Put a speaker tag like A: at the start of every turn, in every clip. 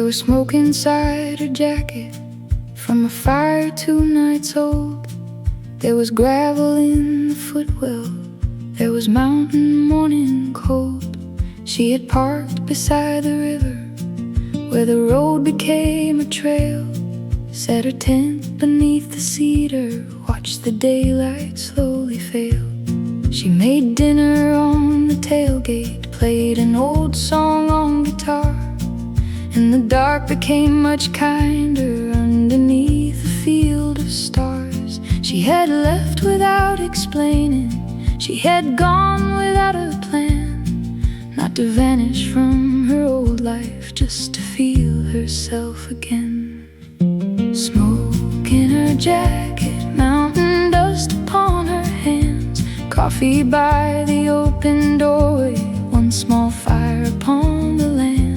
A: was smoke inside her jacket from a fire 2 nights old. There was gravel in the footwell, there was mountain morning cold. She had parked beside the river where the road became a trail, set her tent beneath the cedar, watched the daylight slowly fail. She made dinner on the tailgate, played an old song on guitar, and the dark became much kinder underneath a field of stars. She had left without explaining, she had gone without a plan, not to vanish from her old life, just to feel herself again. Smoke in her jacket, mountain dust upon her hands, coffee by the open doorway, one small fire upon the land.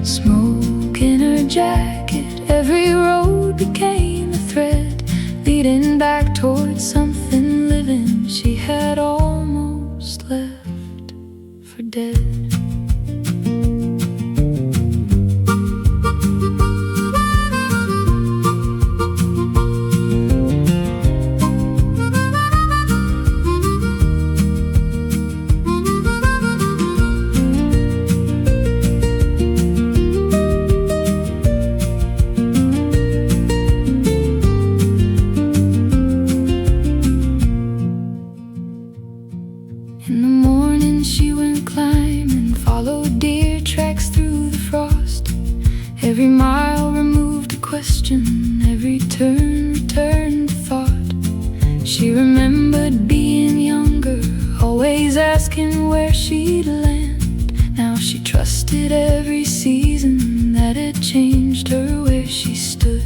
A: Smoke in her jacket, every road became a thread leading back towards something living she had almost left for dead. In the morning she went climbing, followed deer tracks through the frost. Every mile removed a question, every turn returned a thought. She remembered being younger, always asking where she'd land. Now she trusted every season that had changed her where she stood.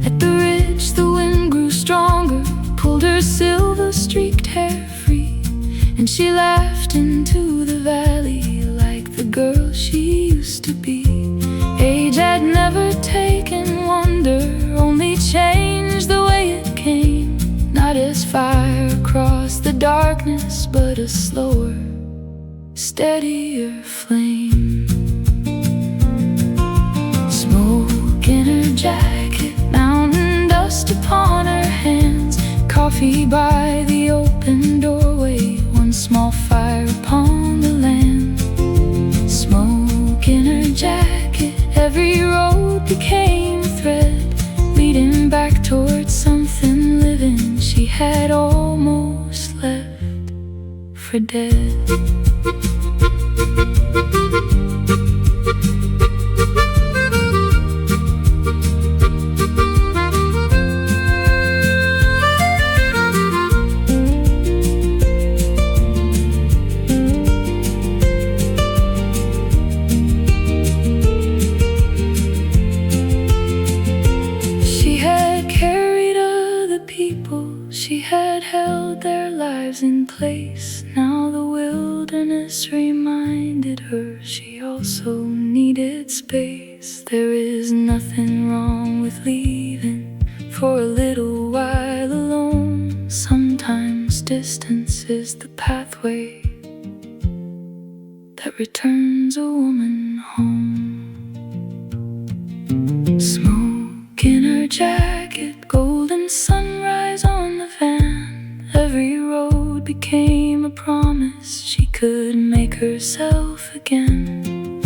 A: At the ridge the wind grew stronger, pulled her silver-streaked hair free, and she laughed into the valley like the girl she used to be. Age had never taken wonder, only changed the way it came. Not as fire across the darkness, but a slower, steadier flame. Smoke in her jacket, mountain dust upon her hands, coffee by the open doorway, one small fire upon the land. Smoke in her jacket, every road became a thread leading back towards something living she had almost left for dead. She had held their lives in place. Now the wilderness reminded her she also needed space. There is nothing wrong with leaving for a little while alone. Sometimes distance is the pathway that returns a woman home. Smoke in her jacket, golden sunrise on the van. Every road became a promise she could make herself again.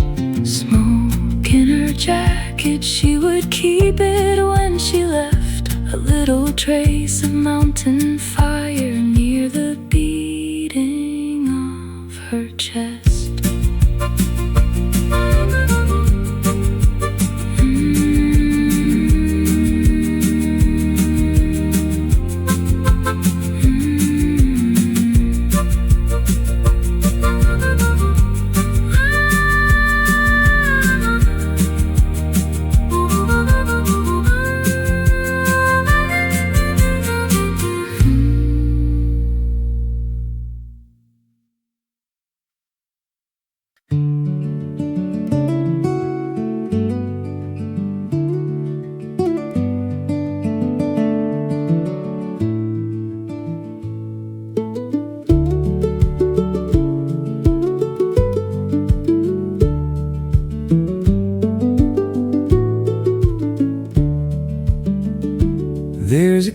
A: Smoke in her jacket, she would keep it when she left, a little trace of mountain fire near the beating of her chest.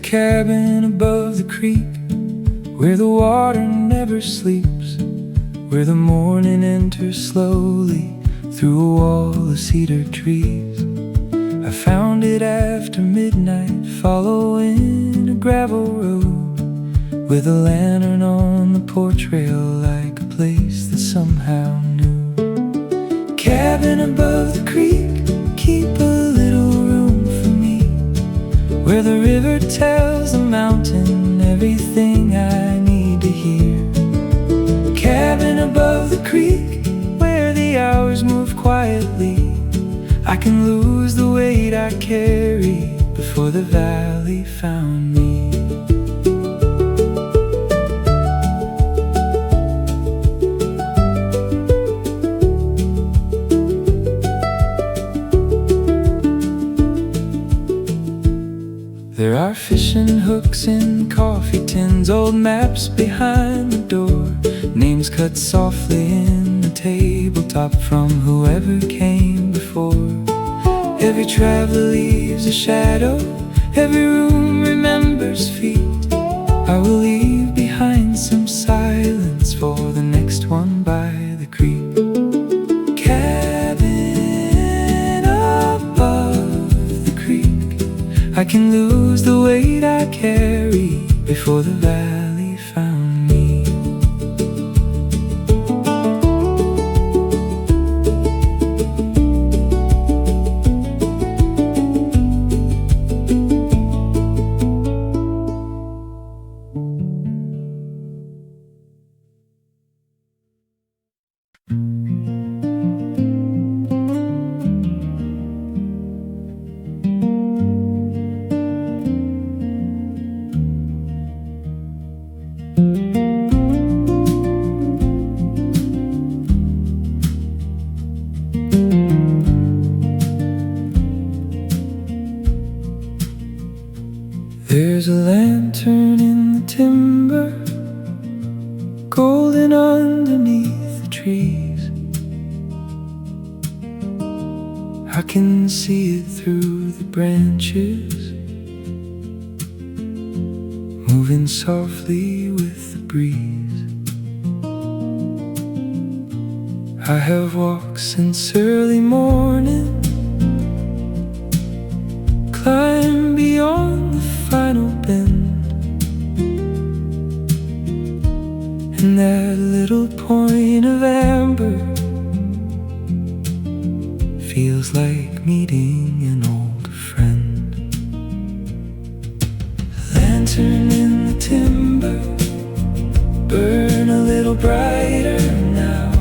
A: cabin above the creek, where the water never sleeps, where the morning enters slowly through a wall of cedar trees. I found it after midnight, following a gravel road, with a lantern on the porch rail, like a place that somehow knew. Cabin above the creek, keep a little room for me, where the river tells the mountain everything I need to hear. Cabin above the creek, where the hours move quietly, I can lose the weight I carry before the valley found me. There are fishing hooks in coffee tins, old maps behind the door, names cut softly in the tabletop from whoever came before. Every traveler leaves a shadow, every room remembers feet. I will leave behind some silence for the next one by the creek. Cabin above the creek, I can lose the weight I carry before the valley found me. There's a lantern in the timber, golden underneath the trees. I can see it through the branches, moving softly with the breeze. I have walked since early morning, climbed beyond the final bend, and that little point of amber feels like meeting an old friend. Lantern in the timber, burn a little brighter now.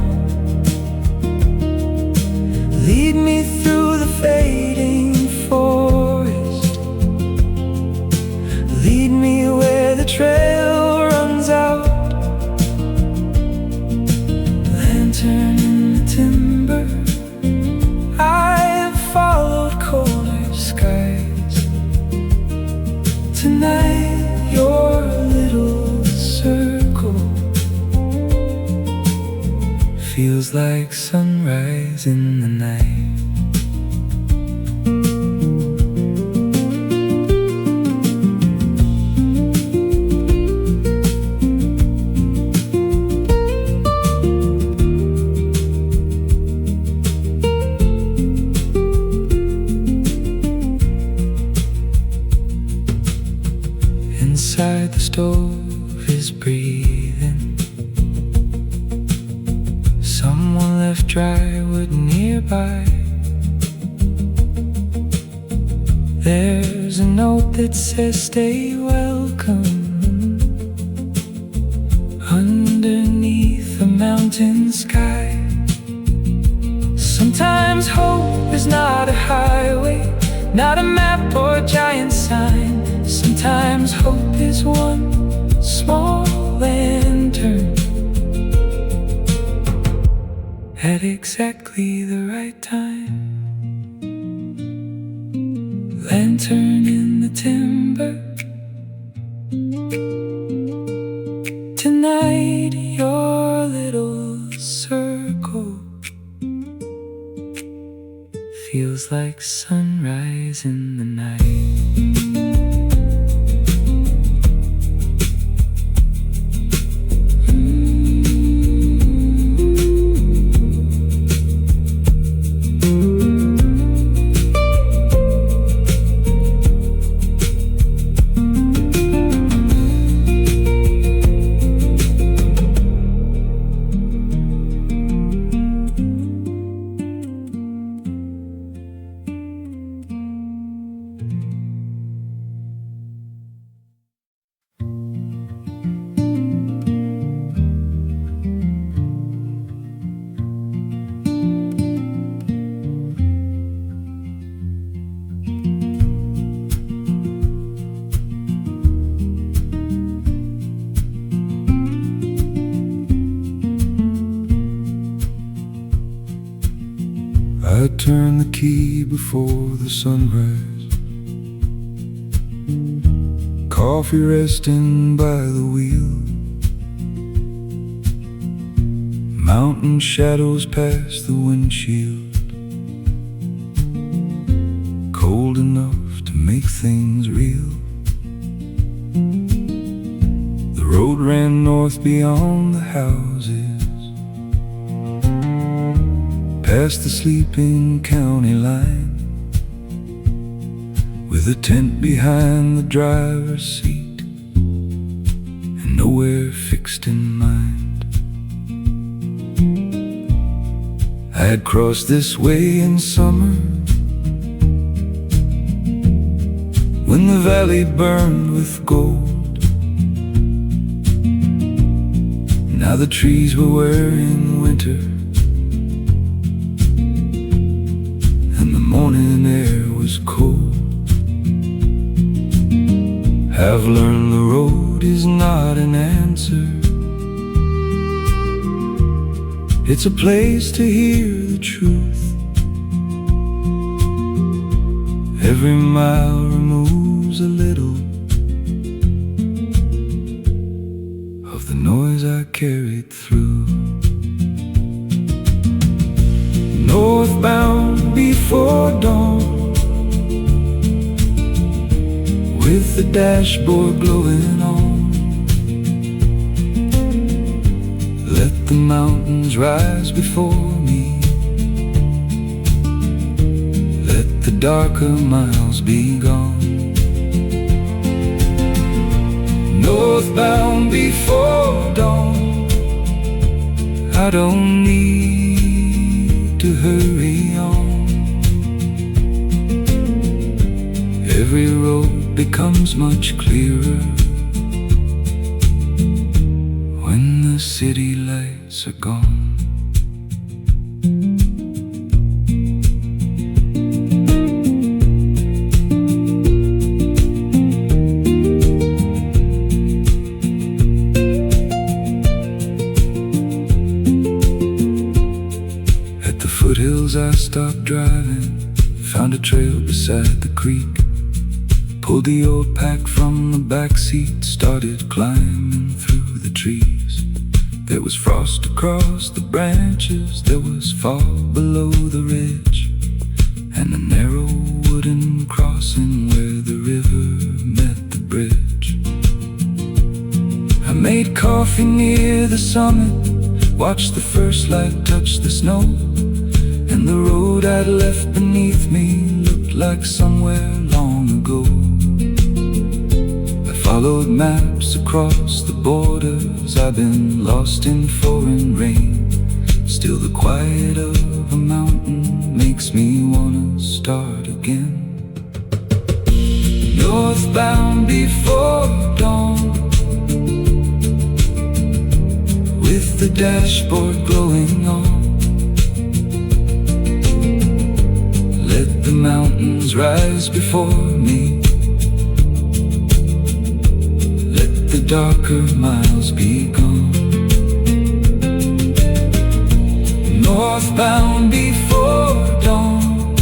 A: Lead me through the fading forest, lead me where the trail runs out. Lantern in the timber, I have followed colder skies. Tonight your little circle feels like sunrise in the night. Inside the stove is breathing, someone left dry wood nearby. There's a note that says stay welcome underneath the mountain sky. Sometimes hope is not a highway, not a map or a giant sign. Sometimes hope is one small lantern at exactly the right time. Lantern in the timber, tonight your little circle feels like sunrise in the night.
B: I turn the key before the sunrise, coffee resting by the wheel, mountain shadows past the windshield, cold enough to make things real. The road ran north beyond the houses, past the sleeping county line, with a tent behind the driver's seat and nowhere fixed in mind. I had crossed this way in summer, when the valley burned with gold. Now the trees were wearing winter, and the morning air was cold. I've learned the road is not an answer, it's a place to hear the truth. Every mile removes a little of the noise I carried through. Northbound before dawn, with the dashboard glowing on. Let the mountains rise before me, let the darker miles be gone. Northbound before dawn, I don't need to hurry on. Every road becomes much clearer when the city lights are gone. At the foothills I stopped driving, found a trail beside the creek, pulled the old pack from the back seat, started climbing through the trees. There was frost across the branches, there was fog below the ridge, and a narrow wooden crossing where the river met the bridge. I made coffee near the summit, watched the first light touch the snow, and the road I'd left beneath me looked like somewhere long ago. Followed maps across the borders, I've been lost in foreign rain. Still the quiet of a mountain makes me wanna start again. Northbound before dawn, with the dashboard glowing on. Let the mountains rise before me, the darker miles be gone. Northbound before dawn,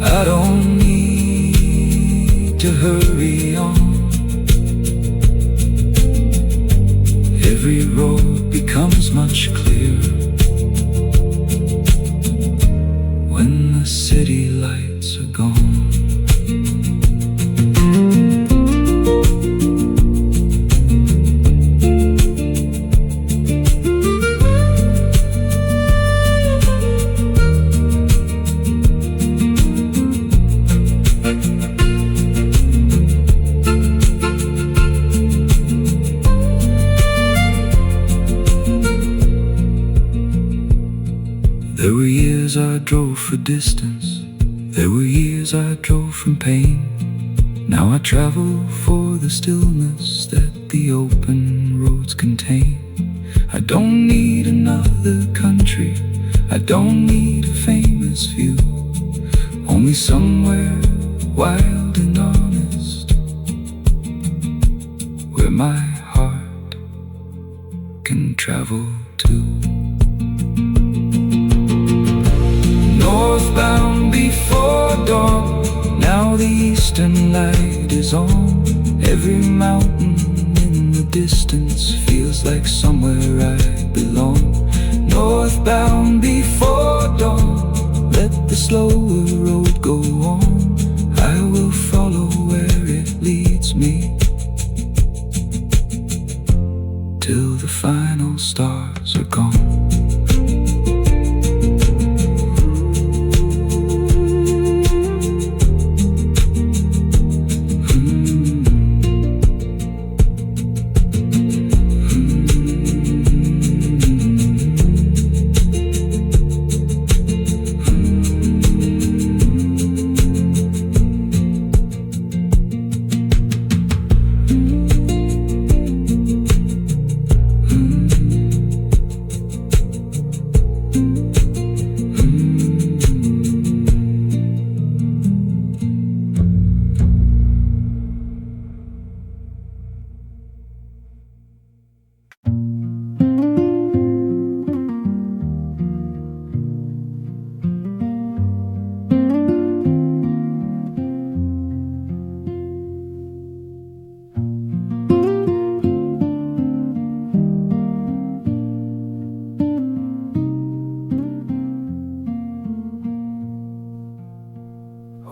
B: I don't need to hurry on. Every road becomes much clearer when the city lights are gone. There were years I drove for distance, there were years I drove from pain. Now I travel for the stillness that the open roads contain. I don't need another country, I don't need a famous view, only somewhere wild and honest, where my heart can travel to. northbound before dawn. Now the eastern light is on. Every mountain in the distance feels like somewhere I belong. Northbound before dawn, let the slower road go on. I will follow where it leads me, till the final stars are gone.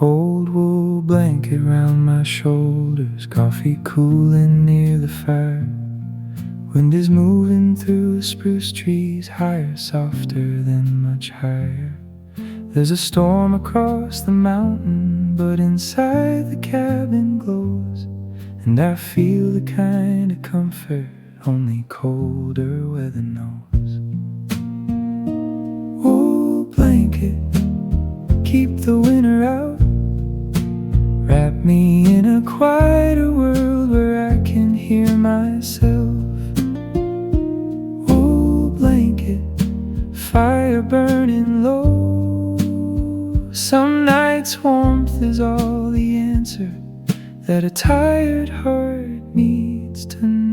B: Old wool blanket round my shoulders, coffee cooling near the fire. Wind is moving through the spruce trees, higher, softer than much higher. There's a storm across the mountain, but inside the cabin glows, and I feel the kind of comfort only colder weather knows. Wool blanket, keep the winter out. Wrap me in a quieter world where I can hear myself. Wool blanket, fire burning low. Some nights warmth is all the answer that a tired heart needs to know.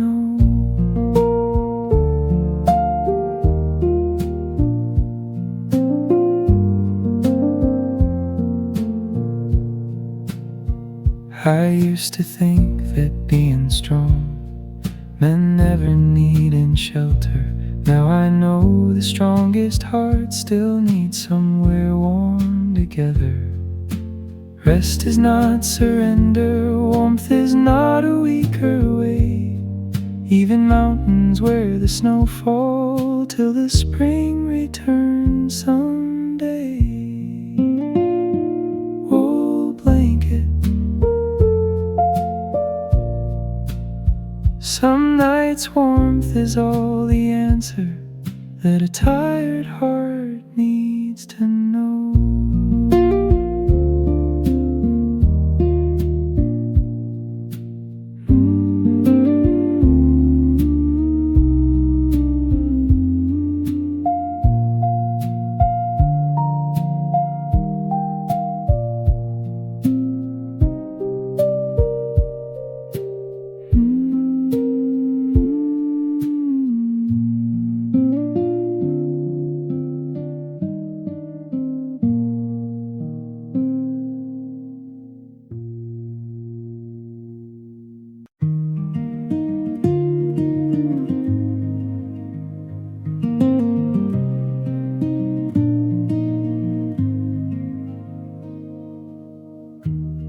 B: I used to think that being strong meant never needing shelter. Now I know the strongest hearts still need somewhere warm together. Rest is not surrender, warmth is not a weaker way. Even mountains where the snow falls till the spring returns someday. Wool blanket, some nights warmth is all the answer that a tired heart needs to know.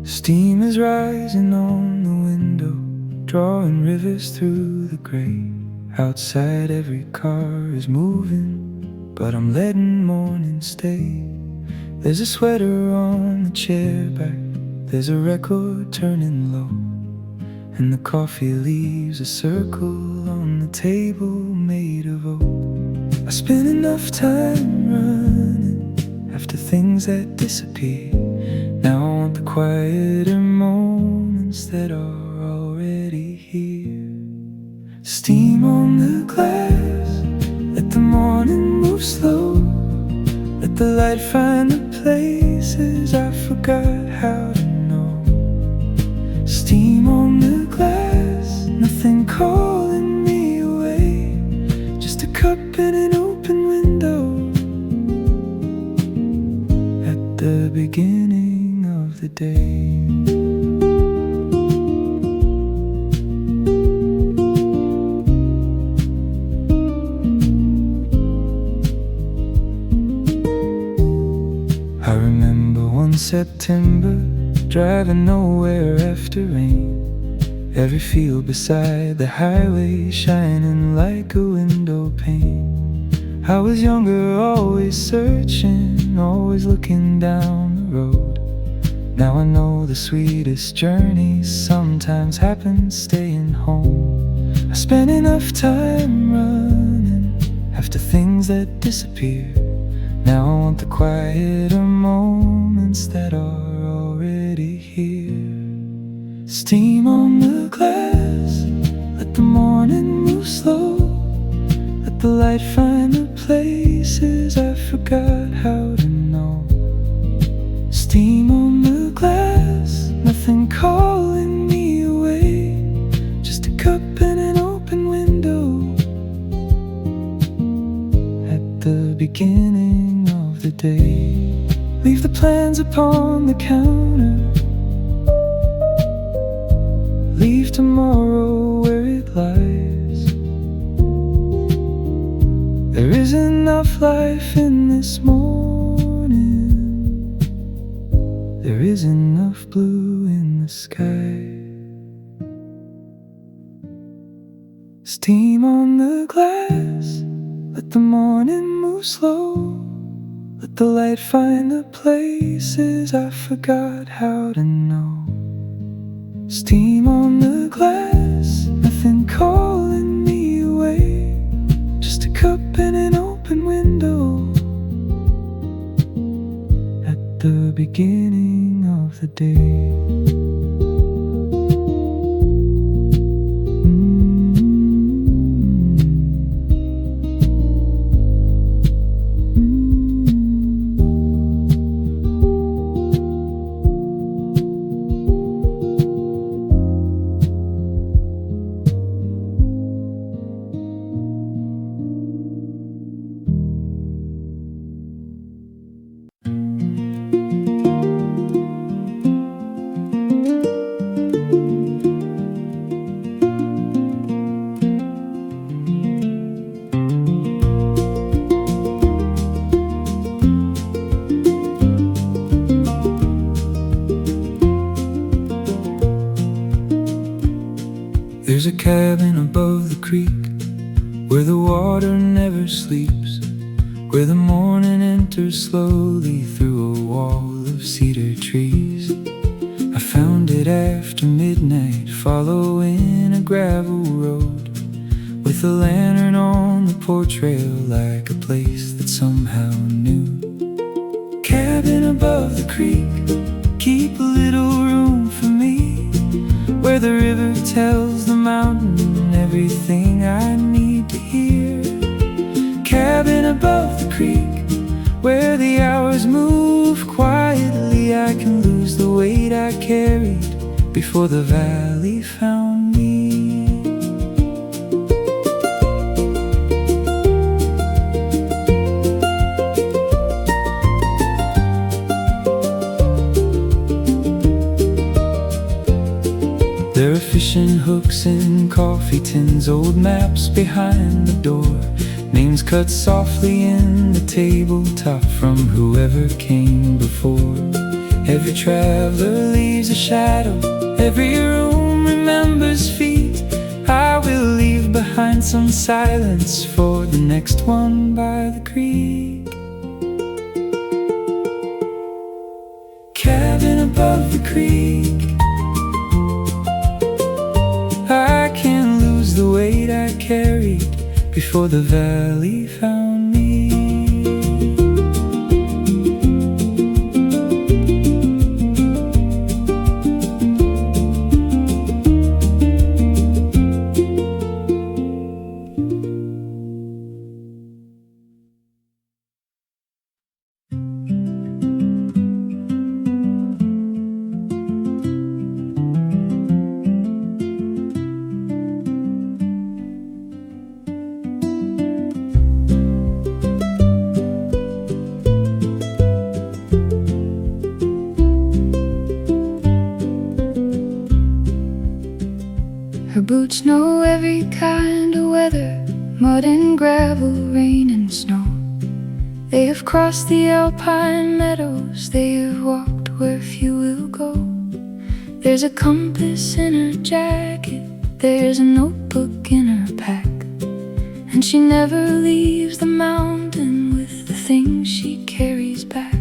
B: Steam is rising on the window, drawing rivers through the gray. Outside every car is moving, but I'm letting morning stay. There's a sweater on the chair back, there's a record turning low, and the coffee leaves a circle on the table made of oak. I spent enough time running after things that disappear. Now I want the quieter moments that are already here. Steam on the glass, let the morning move slow. Let the light find the places I forgot how to know. Steam on the glass, nothing calling me away, just a cup and an open window at day. I remember one September, driving nowhere after rain. Every field beside the highway shining like a window pane. I was younger, always searching, always looking down the road. Now I know the sweetest journeys sometimes happen staying home. I spent enough time running after things that disappear. Now I want the quieter moments that are already here. Steam on the glass, let the morning move slow. Let the light find the places I forgot how to know. Steam on the glass, nothing calling me away. Just a cup and an open window at the beginning of the day. Leave the plans upon the counter. Leave tomorrow where it lies. There is enough life in this morning. There is enough blue in the sky. Steam on the glass, let the morning move slow. Let the light find the places I forgot how to know. Steam on the glass, nothing calling me away. Just a cup and an open window at the beginning of the day. There's a cabin above the creek where the water never sleeps, where the morning enters slowly through a wall of cedar trees. I found it after midnight, following a gravel road, with a lantern on the porch rail, like a place that somehow knew. Cabin above the creek, keep a little room for me, where the river tells the mountain everything I need to hear. Cabin above the creek, where the hours move quietly. I can lose the weight I carried before the valley found me. There are fishing hooks and coffee tins, old maps behind the door, names cut softly in the tabletop from whoever came before. Every traveler leaves a shadow, every room remembers feet. I will leave behind some silence for the next one by the creek. Cabin above the creek, I can't lose the weight I carried before the valley found me.
A: boots know every kind of weather, mud and gravel, rain and snow. They have crossed the alpine meadows, they have walked where few will go. There's a compass in her jacket, there's a notebook in her pack, and she never leaves the mountain with the things she carries back.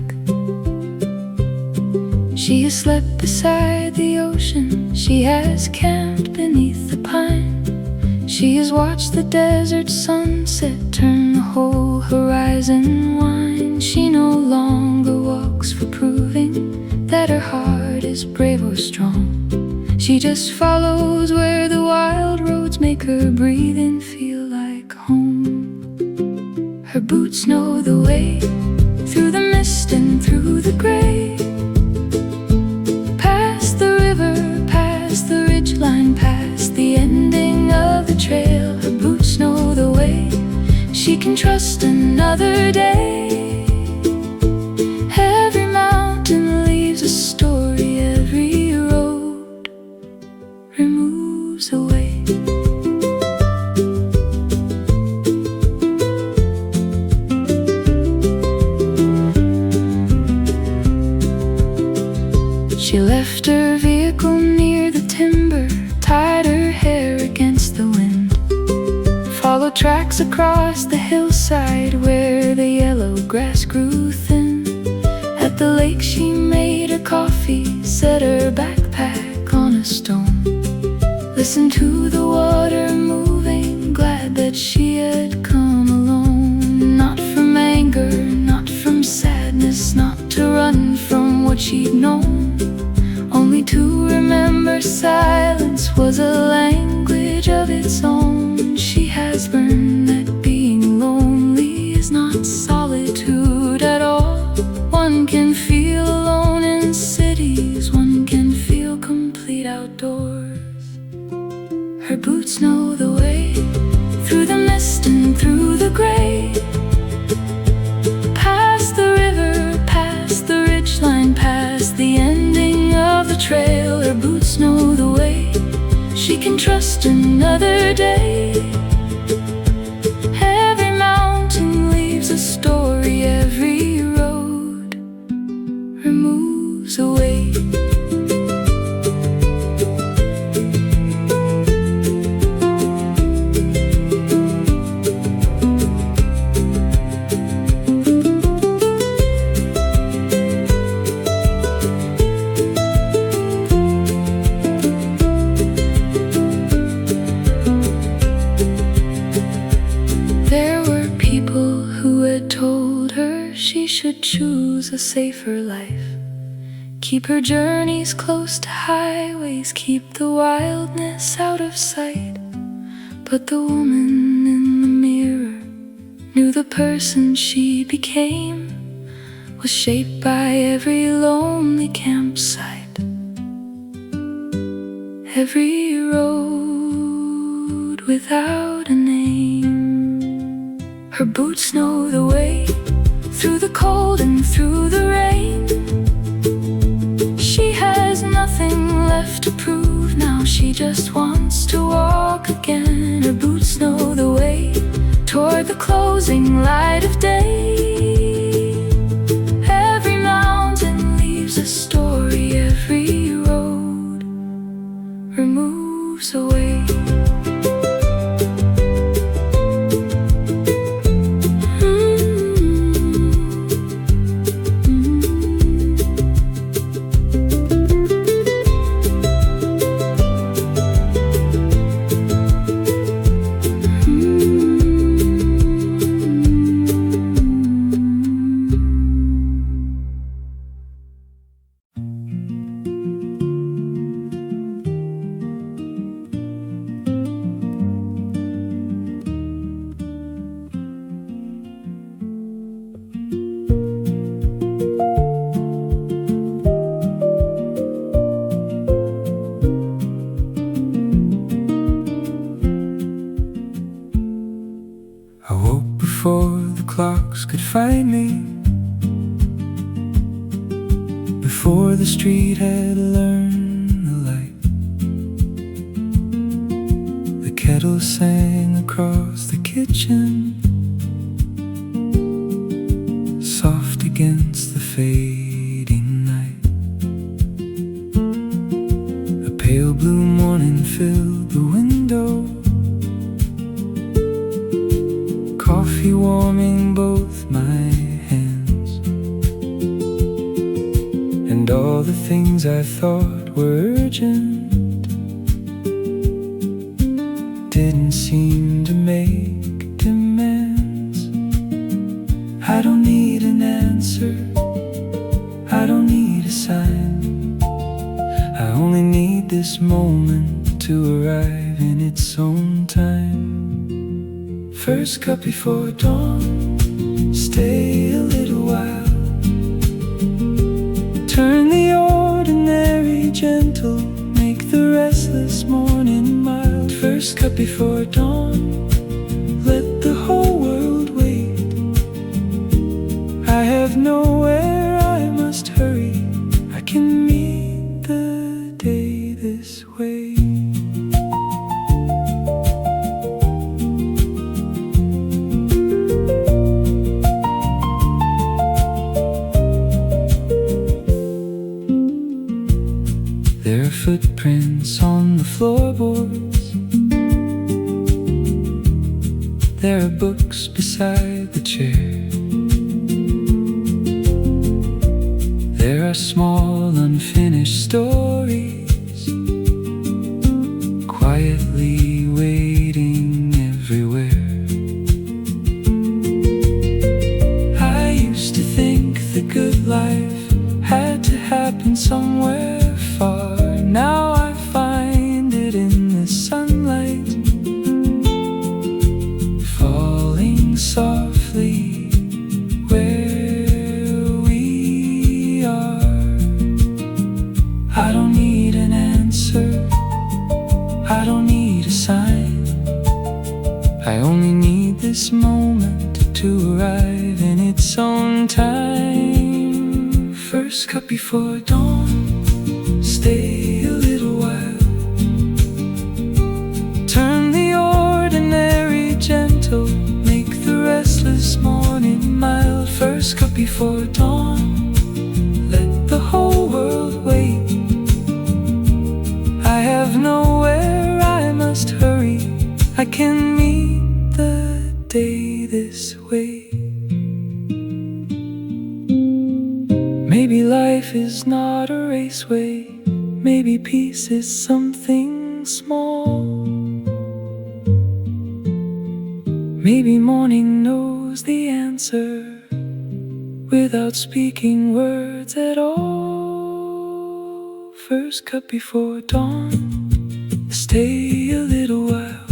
A: She has slept beside the ocean, she has camped beneath the pine. She has watched the desert sunset turn the whole horizon wine. She no longer walks for proving that her heart is brave or strong. She just follows where the wild roads make her breathe and feel like home. Her boots know the way through the mist and through the gray, past the river, past the ridgeline, past the ending of the trail. Her boots know the way, she can trust another day. Every mountain leaves a story, every road removes a way. She left her vehicle near the timber, tied her hair against the wind, followed tracks across the hillside where the yellow grass grew thin. At the lake she made her coffee, set her backpack on a stone, listened to the water moving, glad that she had come alone. Not from anger, not from sadness, not to run from what she'd known, only to remember silence was a language of its own. She has learned that being lonely is not solitude at all. One can feel alone in cities, one can feel complete outdoors. Her boots know the way through the mist and through the gray, past the river, past the ridgeline, past the ending of the trail. Her boots know the way, she can trust another day. Every mountain leaves a story, every road removes a way. She should choose a safer life, keep her journeys close to highways, keep the wildness out of sight. But the woman in the mirror knew the person she became was shaped by every lonely campsite, every road without a name. Her boots know the way through the cold and through the rain. She has nothing left to prove now, she just wants to walk again. Her boots know the way toward the closing light of day. Every mountain leaves a story, every road removes a way.
B: I woke before the clocks could find me, before the street had learned the light. Kettle sang across the kitchen, soft against the fading night. A pale blue morning filled the window, coffee warming both my hands. And all the things I thought were urgent didn't seem to make demands. I don't need an answer, I don't need a sign. I only need this moment to arrive in its own time. First cup before dawn, stay a little while. Turn the ordinary gentle, make the restless morning mild. First cup before dawn, let the whole world wait. I have nowhere I must hurry, I can meet the day this way. There are footprints on the floorboards, there are books beside the chair. There are small unfinished stories, quietly waiting everywhere. I used to think the good life had to happen somewhere far. Now I find it in the sunlight, falling softly where we are. I don't need an answer, I don't need a sign. I only need this moment to arrive in its own time. First cup before dawn, stay a little while. Turn the ordinary gentle, make the restless morning mild. First cup before dawn, let the whole world wait. I have nowhere I must hurry, I can meet the day this way. Maybe life is not a raceway, maybe peace is something small. Maybe morning knows the answer without speaking words at all. First cup before dawn, stay a little while.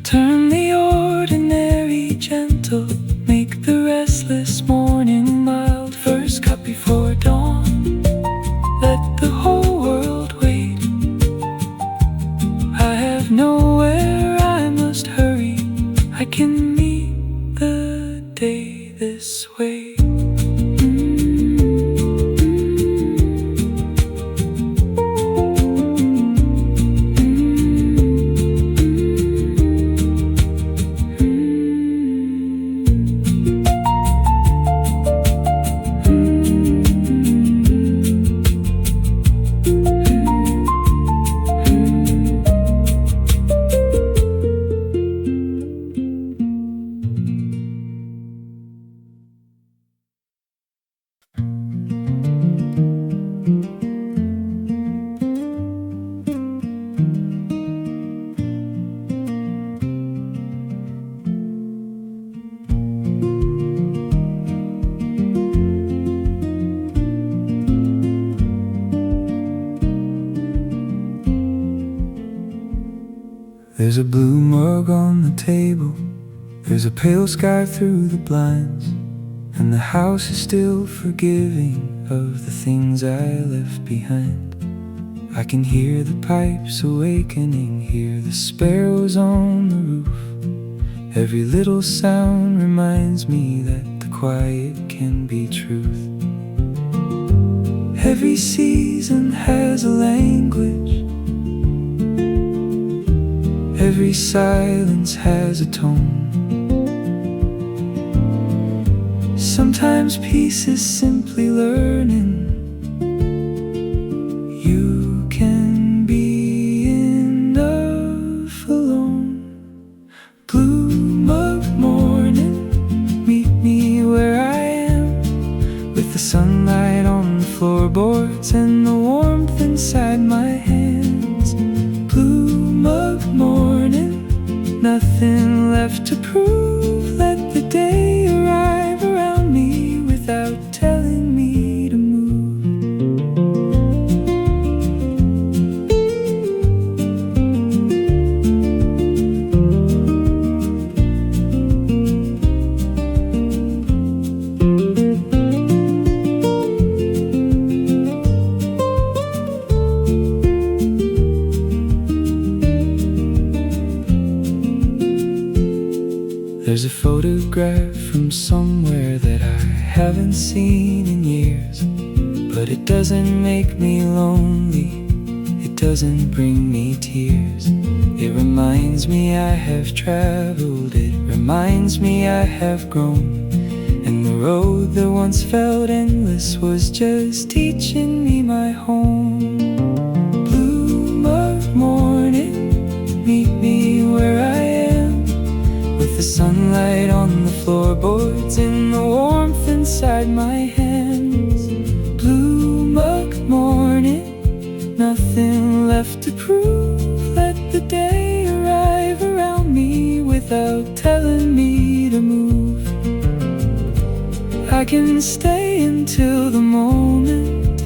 B: Turn the ordinary gentle, make the restless morning mild. First cup before dawn, let the whole world wait. I have nowhere I must hurry, I can meet the day this way. There's a blue mug on the table, there's a pale sky through the blinds, and the house is still forgiving of the things I left behind. I can hear the pipes awakening, hear the sparrows on the roof. Every little sound reminds me that the quiet can be truth. Every season has a language, Every silence has a tone. Sometimes peace is simply learning you can be enough alone. Blue mug morning, meet me where I am, with the sunlight on the floorboards and the warmth inside my hands. Blue mug morning, nothing left to prove. Let the day arrive around me without telling me to move. There's a photograph from somewhere that I haven't seen in years, but it doesn't make me lonely, it doesn't bring me tears. It reminds me I have traveled, it reminds me I have grown, and the road that once felt endless was just teaching me my home. Blue mug morning, meet me where I am, with the sunlight on the floorboards and the warmth inside my hands. Blue mug morning, nothing left to prove. Let the day arrive around me without telling me to move. I can stay until the moment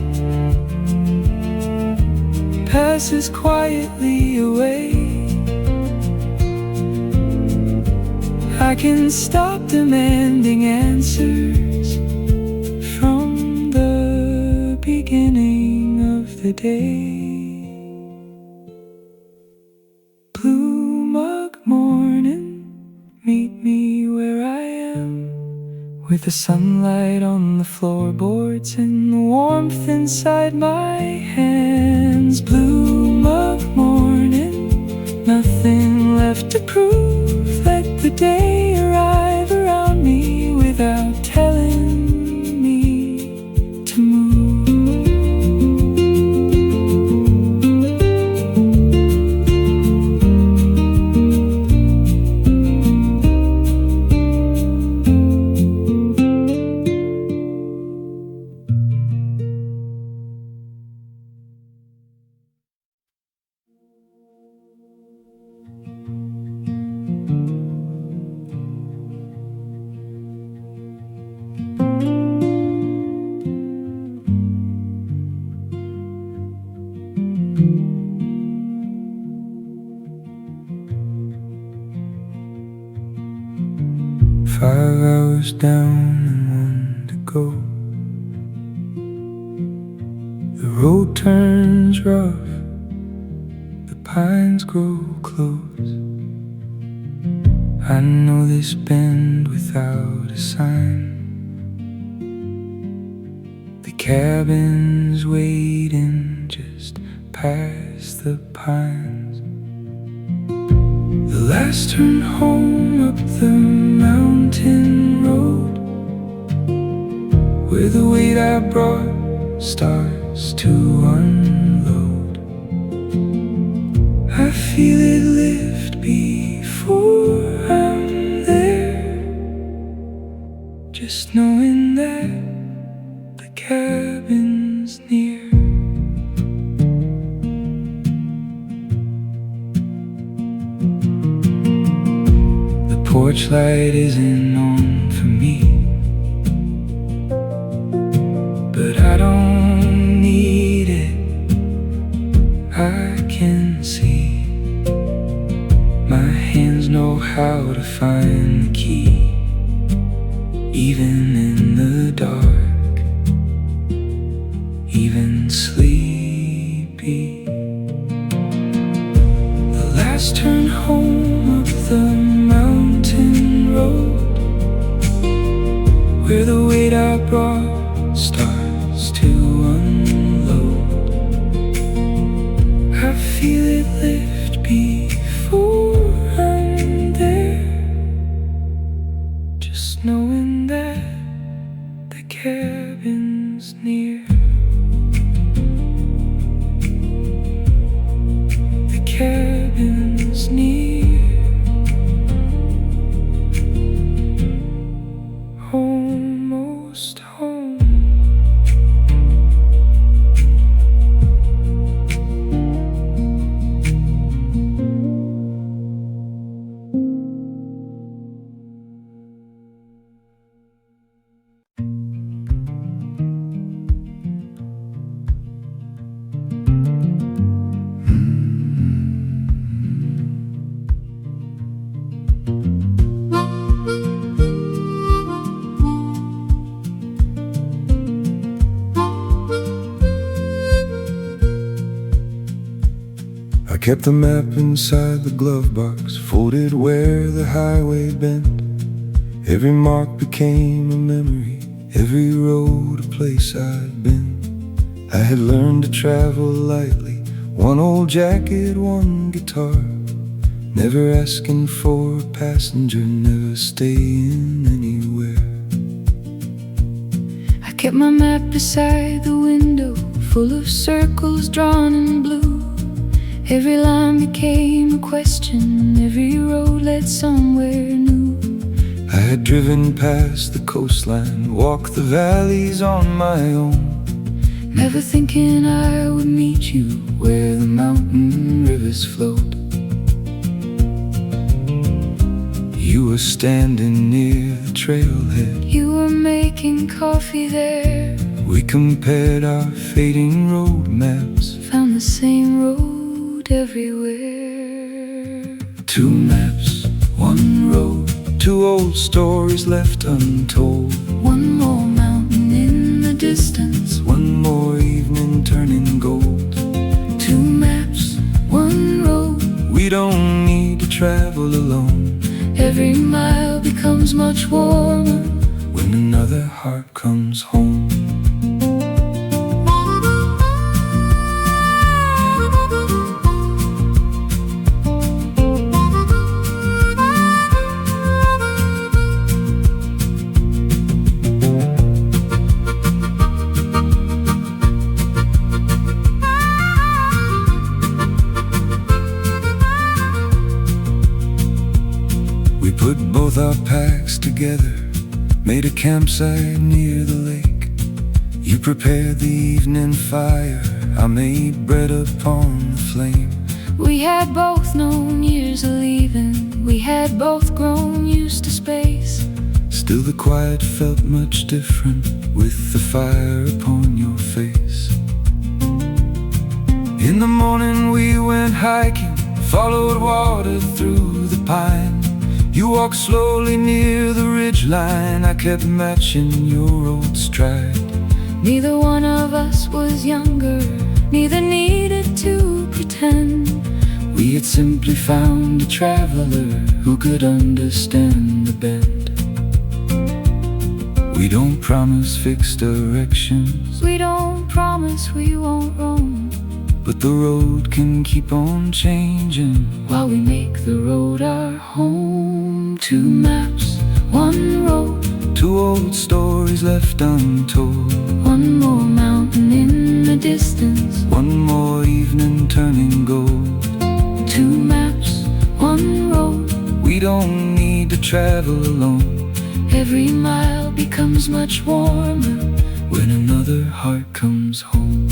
B: passes quietly away. I can stop demanding answers from the beginning of the day. Blue mug morning, meet me where I am, with the sunlight on the floorboards and the warmth inside my hands. Blue mug morning, nothing left to prove. Let the day arrive around me without telling me to move. Five hours down and one to go. The road turns rough, the pines grow close. I know this bend without a sign. The cabin's waiting just past the pines. The last turn home up the mountain road, where the weight I brought starts to unload. I feel it lift before I'm there, just knowing that the cabin's near. Porch light isn't on for me, but I don't need it. I can see, my hands know how to find the key, even in the dark, even sleepy. The last turn home up the mountain road, where the weight I brought starts to unload. I feel it lift before kept the map inside the glove box, folded where the highway bent. Every mark became a memory, every road a place I'd been. I had learned to travel lightly, one old jacket, one guitar, never asking for a passenger, never staying anywhere.
A: I kept my map beside the window, full of circles drawn in blue. Every line became a question, every road led somewhere new.
B: I had driven past the coastline, walked the valleys on my own,
A: never thinking I would meet you where the mountain rivers flowed.
B: You were standing near the trailhead,
A: You were making coffee there.
B: we compared our fading road maps,
A: Found the same road everywhere.
B: two maps, one road, two old stories left untold.
A: One more mountain in the distance,
B: One more evening turning gold.
A: two maps, one road.
B: We don't need to travel alone
A: Every mile becomes much warmer
B: when another heart comes home. We put both our packs together, made a campsite near the lake. You prepared the evening fire, I made bread upon the flame.
A: We had both known years of leaving, we had both grown used to space.
B: Still the quiet felt much different with the fire upon your face. In the morning we went hiking, followed water through the pine. You walked slowly near the ridgeline, I kept matching your old stride.
A: Neither one of us was younger, neither needed to pretend.
B: We had simply found a traveler who could understand the bend. We don't promise fixed directions,
A: We don't promise we won't roam,
B: but the road can keep on changing
A: while we make the road our home. Two maps, one road,
B: two old stories left untold.
A: one more mountain in the distance,
B: One more evening turning gold.
A: two maps, one road.
B: We don't need to travel alone
A: Every mile becomes much warmer
B: when another heart comes home.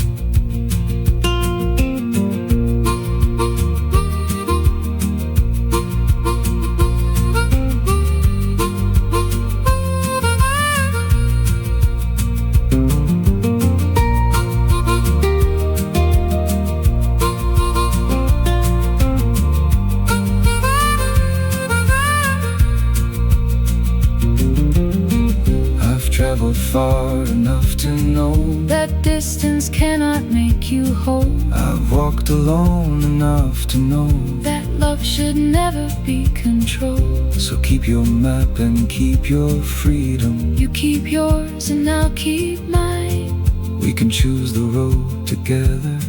B: Traveled far enough to know
A: that distance cannot make you whole.
B: I've walked alone enough to know
A: That love should never be controlled.
B: so keep your map and keep your freedom.
A: You keep yours and I'll keep mine.
B: We can choose the road together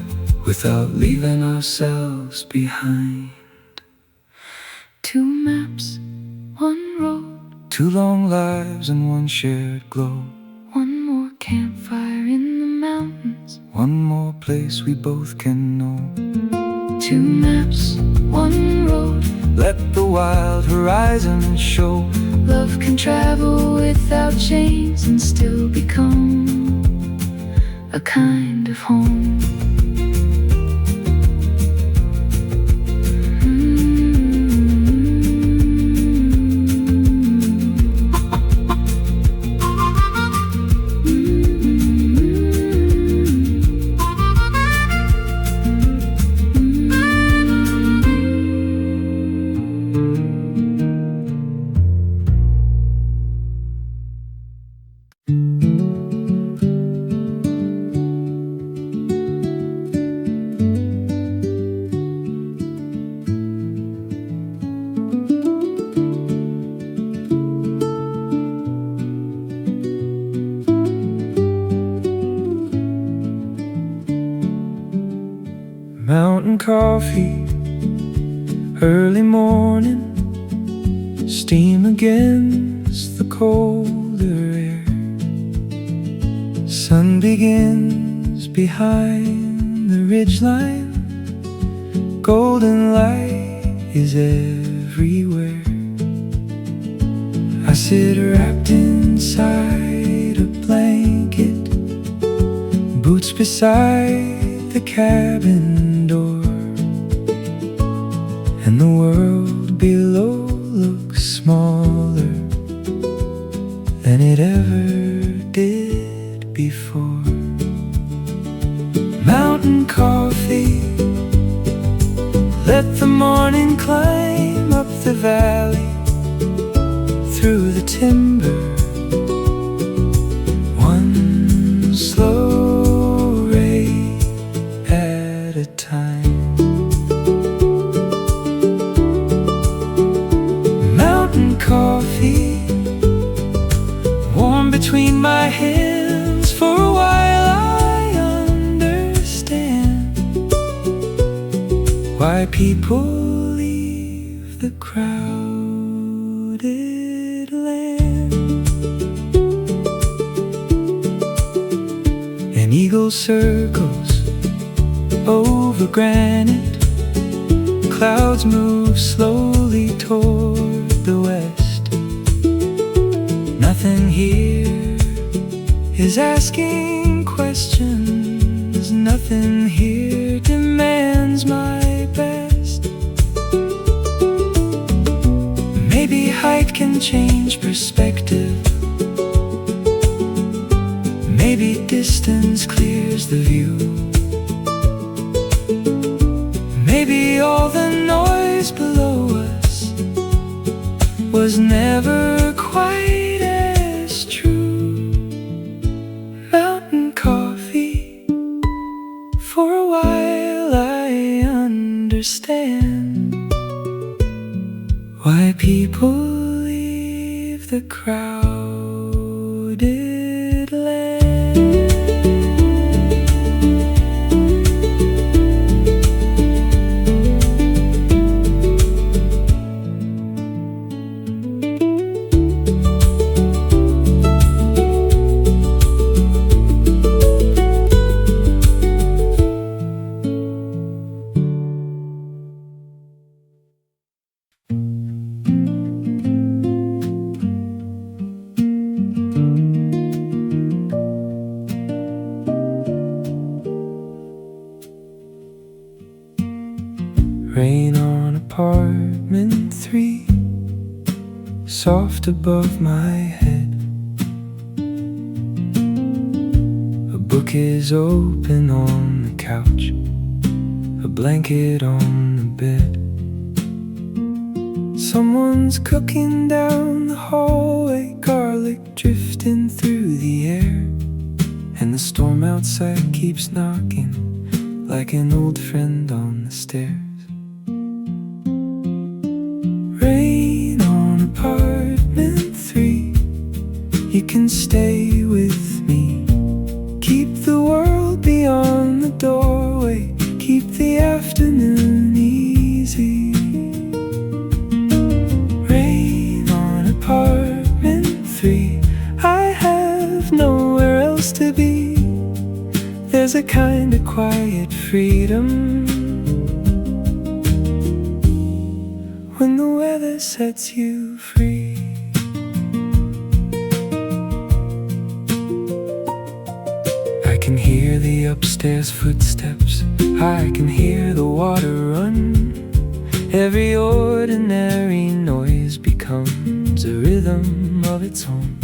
B: without leaving ourselves behind.
A: Two maps, one road,
B: Two long lives and one shared glow.
A: one more campfire in the mountains,
B: One more place we both can know.
A: two maps, one road.
B: Let the wild horizon show.
A: Love can travel without chains and still become a kind of home.
B: coffee, early morning, steam against the colder air. Sun begins behind the ridgeline, golden light is everywhere. I sit wrapped inside a blanket, boots beside the cabin door, and the world below looks smaller than it ever did before. Mountain coffee, let the morning climb up the valley, through the timber, one slow ray at a time. Mountain coffee, warm between my hands. For a while I understand why people leave the crowded land. An eagle circles over granite, clouds move slowly toward the west. Nothing here is asking questions, nothing here demands my best. Maybe height can change perspective, maybe distance clears the view, maybe all the noise below us was never quite as true. Mountain coffee, for a while I understand why people leave the crowded land. Rain on apartment 3, soft above my head. A book is open on the couch, a blanket on the bed. Someone's cooking down the hallway, garlic drifting through the air, and the storm outside keeps knocking like an old friend on the stairs. Rain on apartment 3, you can stay with me. Keep the world beyond the doorway, keep the afternoon easy. Rain on apartment 3, I have nowhere else to be. There's a kind of quiet freedom when the weather sets you free. I can hear the upstairs footsteps, I can hear the water run. Every ordinary noise becomes a rhythm of its own.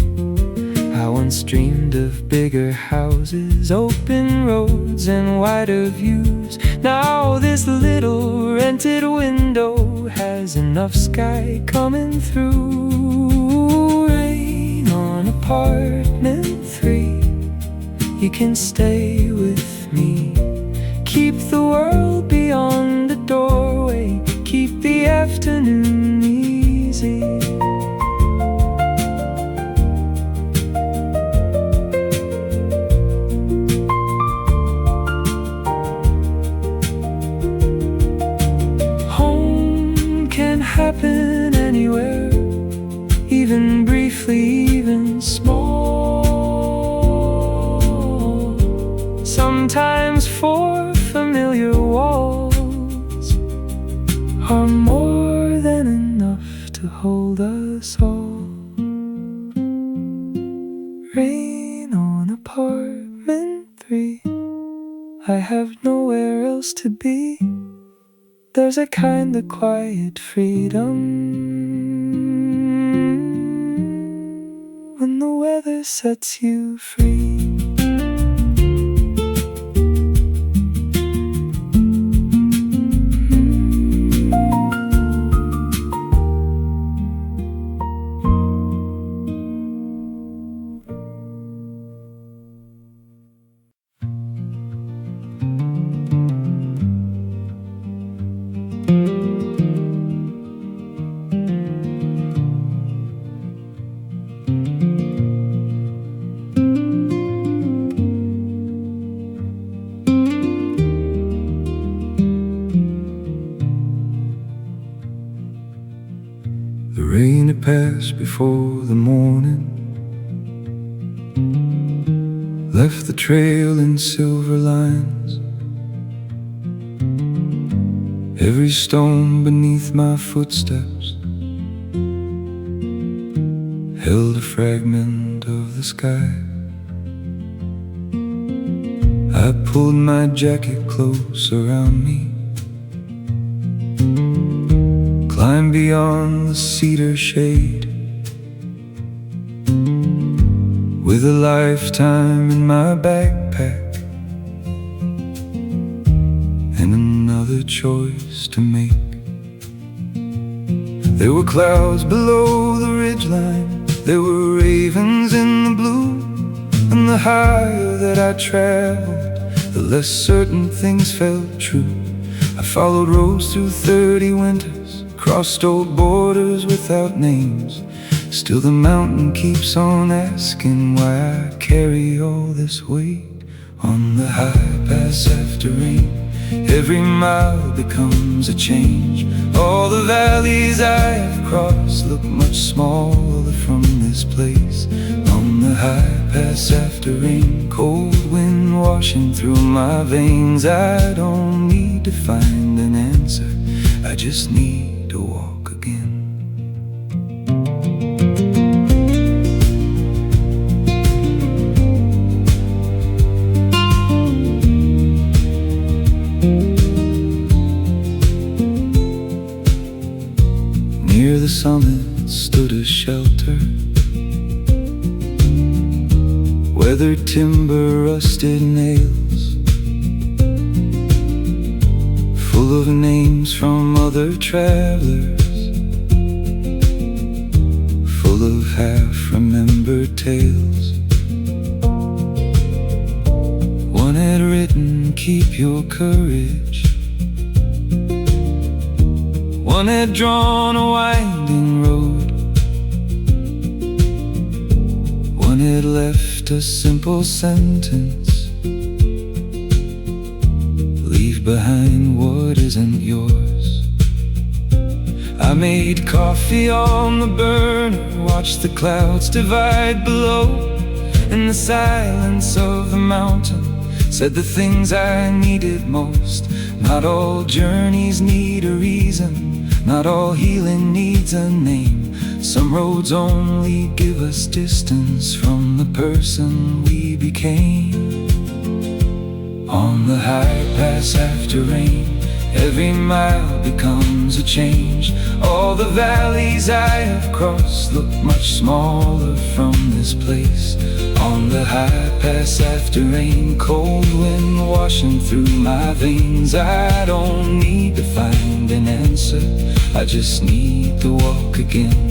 B: I once dreamed of bigger houses, open roads and wider views. Now this little rented window has enough sky coming through. Rain on apartment 3, you can stay with me. Keep the world beyond the doorway, keep the afternoon easy. us all. Rain on apartment 3. I have nowhere else to be. There's a kind of quiet freedom when the weather sets you free. The rain had passed before the morning, left the trail in silver lines. Every stone beneath my footsteps held a fragment of the sky. I pulled my jacket close around me, climbed beyond the cedar shade, with a lifetime in my backpack and another choice to make. There were clouds below the ridgeline, there were ravens in the blue, and the higher that I traveled, the less certain things felt true. I followed roads through 30 winters, crossed old borders without names. Still the mountain keeps on asking why I carry all this weight. On the high pass after rain, every mile becomes a change. All the valleys I have crossed look much smaller from this place. On the high pass after rain, cold wind washing through my veins. I don't need to find an answer, I just need to walk again. Near the summit stood a shelter, weathered timber, rusted nails, full of names from other travelers, full of half-remembered tales. One had written, "Keep your courage." One had drawn a winding road. One had left a simple sentence: leave behind what isn't yours. I made coffee on the burner, watched the clouds divide below. In the silence of the mountain, said the things I needed most. Not all journeys need a reason, not all healing needs a name. Some roads only give us distance from the person we became. On the high pass after rain, every mile becomes a change. All the valleys I have crossed look much smaller from this place. On the high pass after rain, cold wind washing through my veins. I don't need to find an answer, I just need to walk again.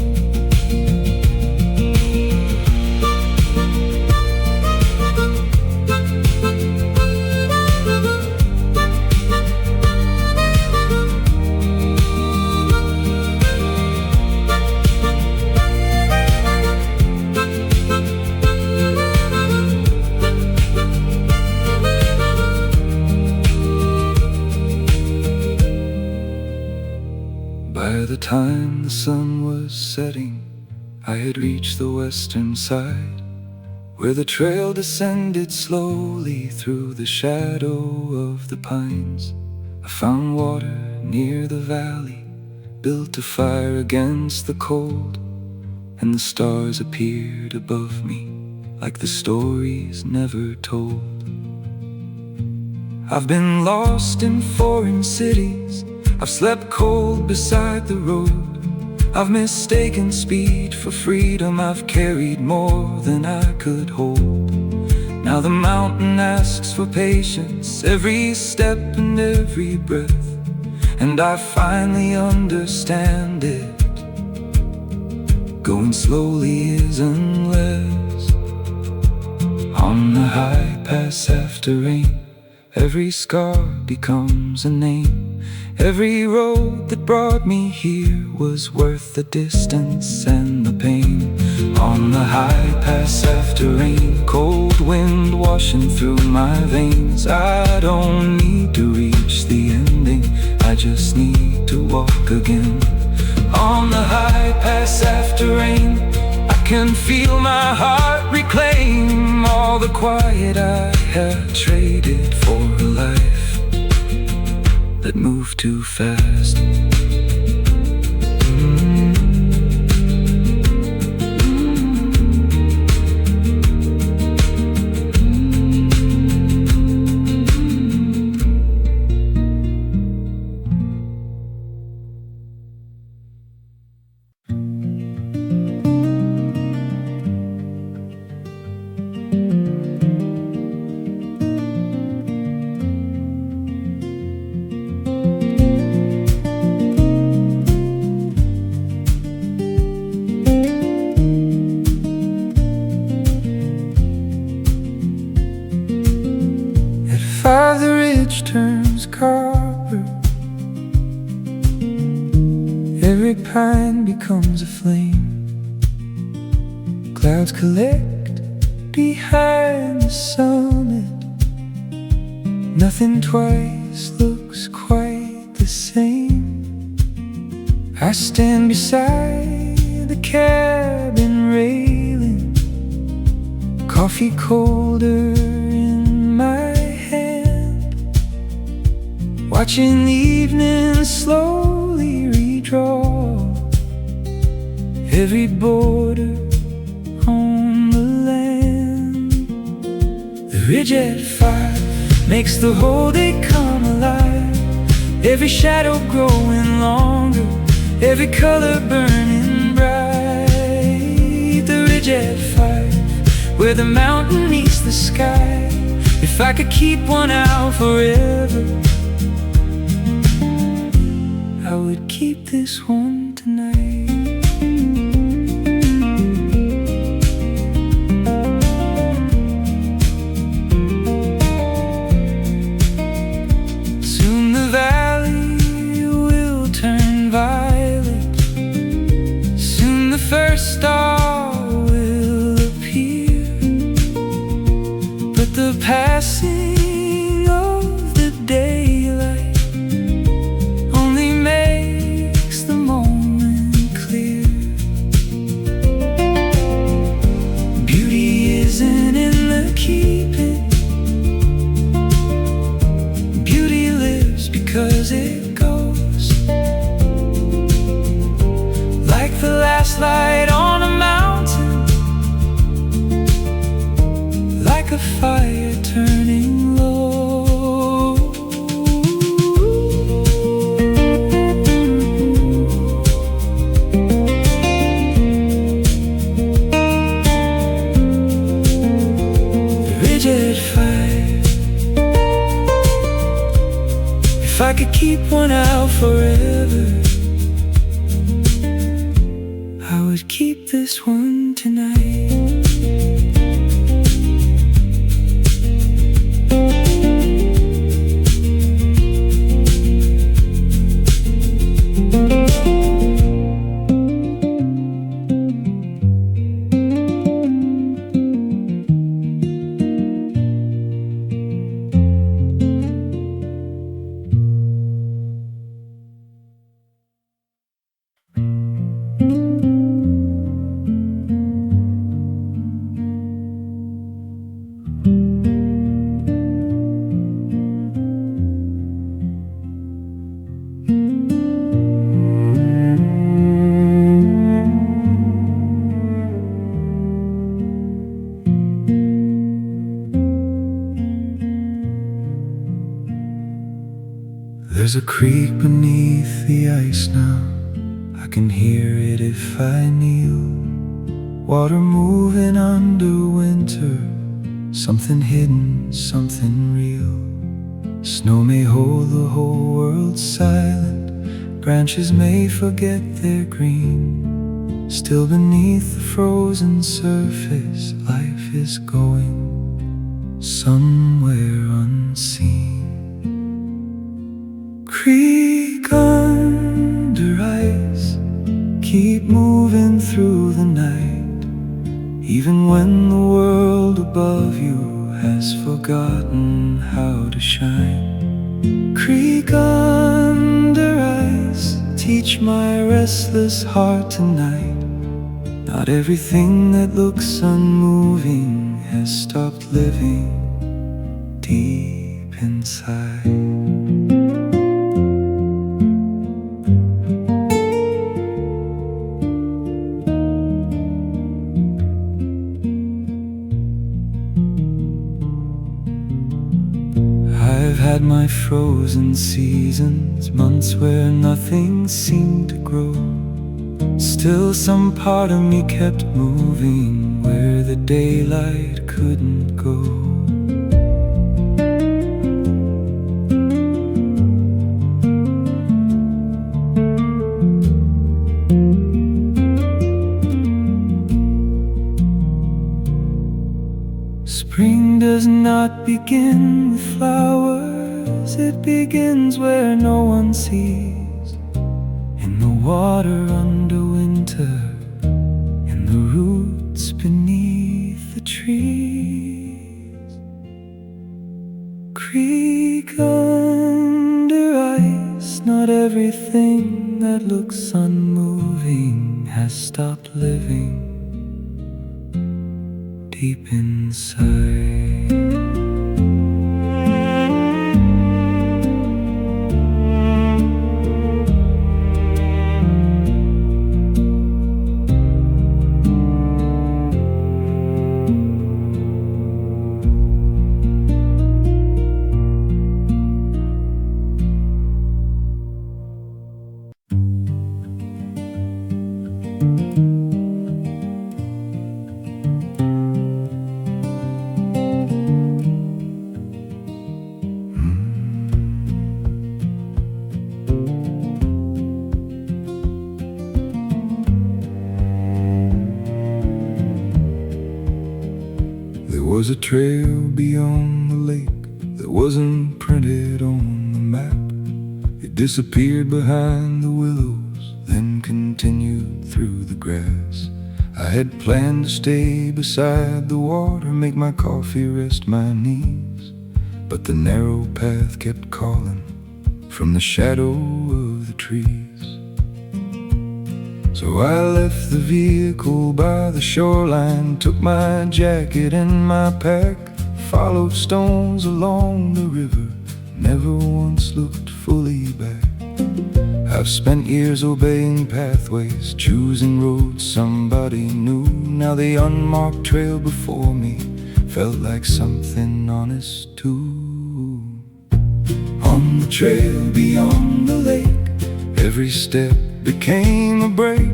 B: By the time the sun was setting, I had reached the western side, where the trail descended slowly through the shadow of the pines. I found water near the valley, built a fire against the cold. and the stars appeared above me like the stories never told. I've been lost in foreign cities, I've slept cold beside the road. I've mistaken speed for freedom, I've carried more than I could hold. Now the mountain asks for patience, every step and every breath, and I finally understand it. Going slowly isn't less. On the high pass after rain, every scar becomes a name. Every road that brought me here was worth the distance and the pain. On the high pass after rain, cold wind washing through my veins. I don't need to reach the ending, I just need to walk again. On the high pass after rain, I can feel my heart reclaim all the quiet I had traded for a life that moved too fast.
A: Five, the ridge turns copper, every pine becomes a flame. Clouds collect behind the summit, nothing twice looks quite the same. I stand beside the cabin railing, coffee colder in my hand, watching the evening slowly redraw every border on the land. The ridge at 5 makes the whole day come alive, every shadow growing longer, every color burning bright. The ridge at 5, where the mountain meets the sky. If I could keep one out forever, I would keep this one tonight. Soon the valley will turn violet, soon the first star will appear, but the passing of the daylight only makes the moment clear. Beauty isn't in the keeping, beauty lives because it goes, like the last light on a mountain, like a fire turning low. The ridge at 5, if I could keep one out forever, I would keep this one tonight.
B: There's a creek beneath the ice now, I can hear it if I kneel. Water moving under winter, something hidden, something real. Snow may hold the whole world silent, branches may forget their green. Still beneath the frozen surface, life is going somewhere unseen. Creek under ice, keep moving through the night, even when the world above you has forgotten how to shine. Creek under ice, teach my restless heart tonight. Not everything that looks unmoving has stopped living deep inside. I've had my frozen seasons, months where nothing seemed to grow. Still some part of me kept moving where the daylight couldn't go. Spring does not begin with flowers, it begins where no one sees. In the water under winter, in the roots beneath the trees. Creek under ice, not everything that looks unmoving has stopped living deep inside. There was a trail beyond the lake that wasn't printed on the map. It disappeared behind the willows, then continued through the grass. I had planned to stay beside the water, make my coffee rest my knees, but the narrow path kept calling from the shadow of the trees. So I left the vehicle by the shoreline, took my jacket and my pack, followed stones along the river, never once looked fully back. I've spent years obeying pathways, choosing roads somebody knew. Now the unmarked trail before me felt like something honest too. On the trail beyond the lake, every step became a break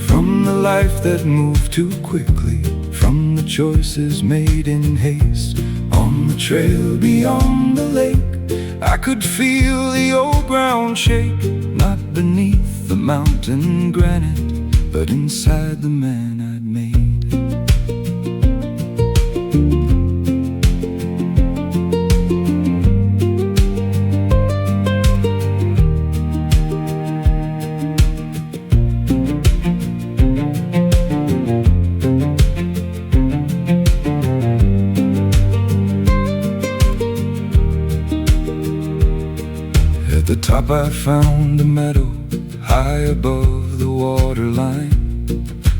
B: from the life that moved too quickly, from the choices made in haste. On the trail beyond the lake, I could feel the old ground shake, not beneath the mountain granite, but inside the man I'd made. At the top I found a meadow, high above the waterline,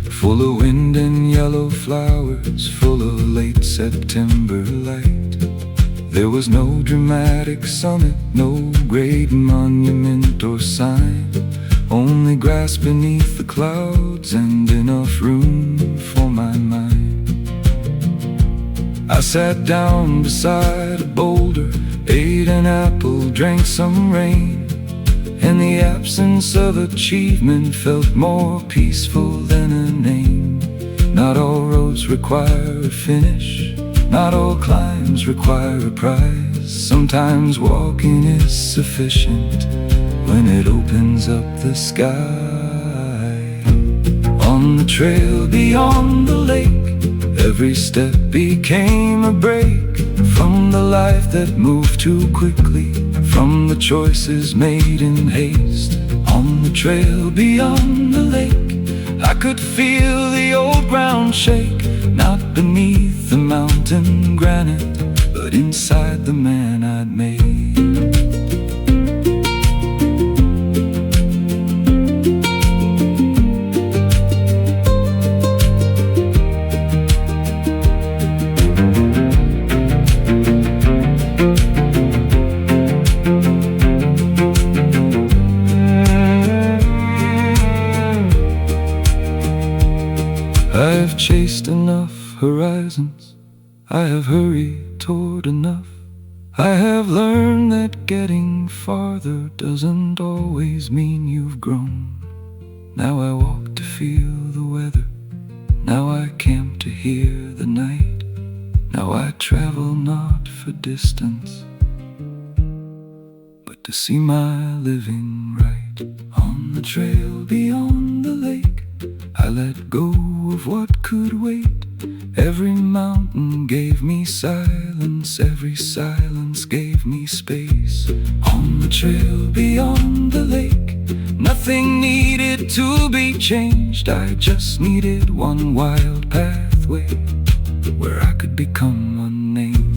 B: full of wind and yellow flowers, full of late September light. There was no dramatic summit, no great monument or sign, only grass beneath the clouds and enough room for my mind. I sat down beside a boulder, ate an apple, drank some rain, and the absence of achievement felt more peaceful than a name. Not all roads require a finish, not all climbs require a prize. Sometimes walking is sufficient when it opens up the sky. On the trail beyond the lake, every step became a break from the life that moved too quickly, from the choices made in haste. On the trail beyond the lake, I could feel the old ground shake, not beneath the mountain granite, but inside the man I'd made. I have chased enough horizons, I have hurried toward enough. I have learned that getting farther doesn't always mean you've grown. Now I walk to feel the weather, now I camp to hear the night. Now I travel not for distance, but to see my living right. On the trail beyond the lake, I let go of what could wait. Every mountain gave me silence, every silence gave me space. On the trail beyond the lake, nothing needed to be changed. I just needed one wild pathway where I could become unnamed.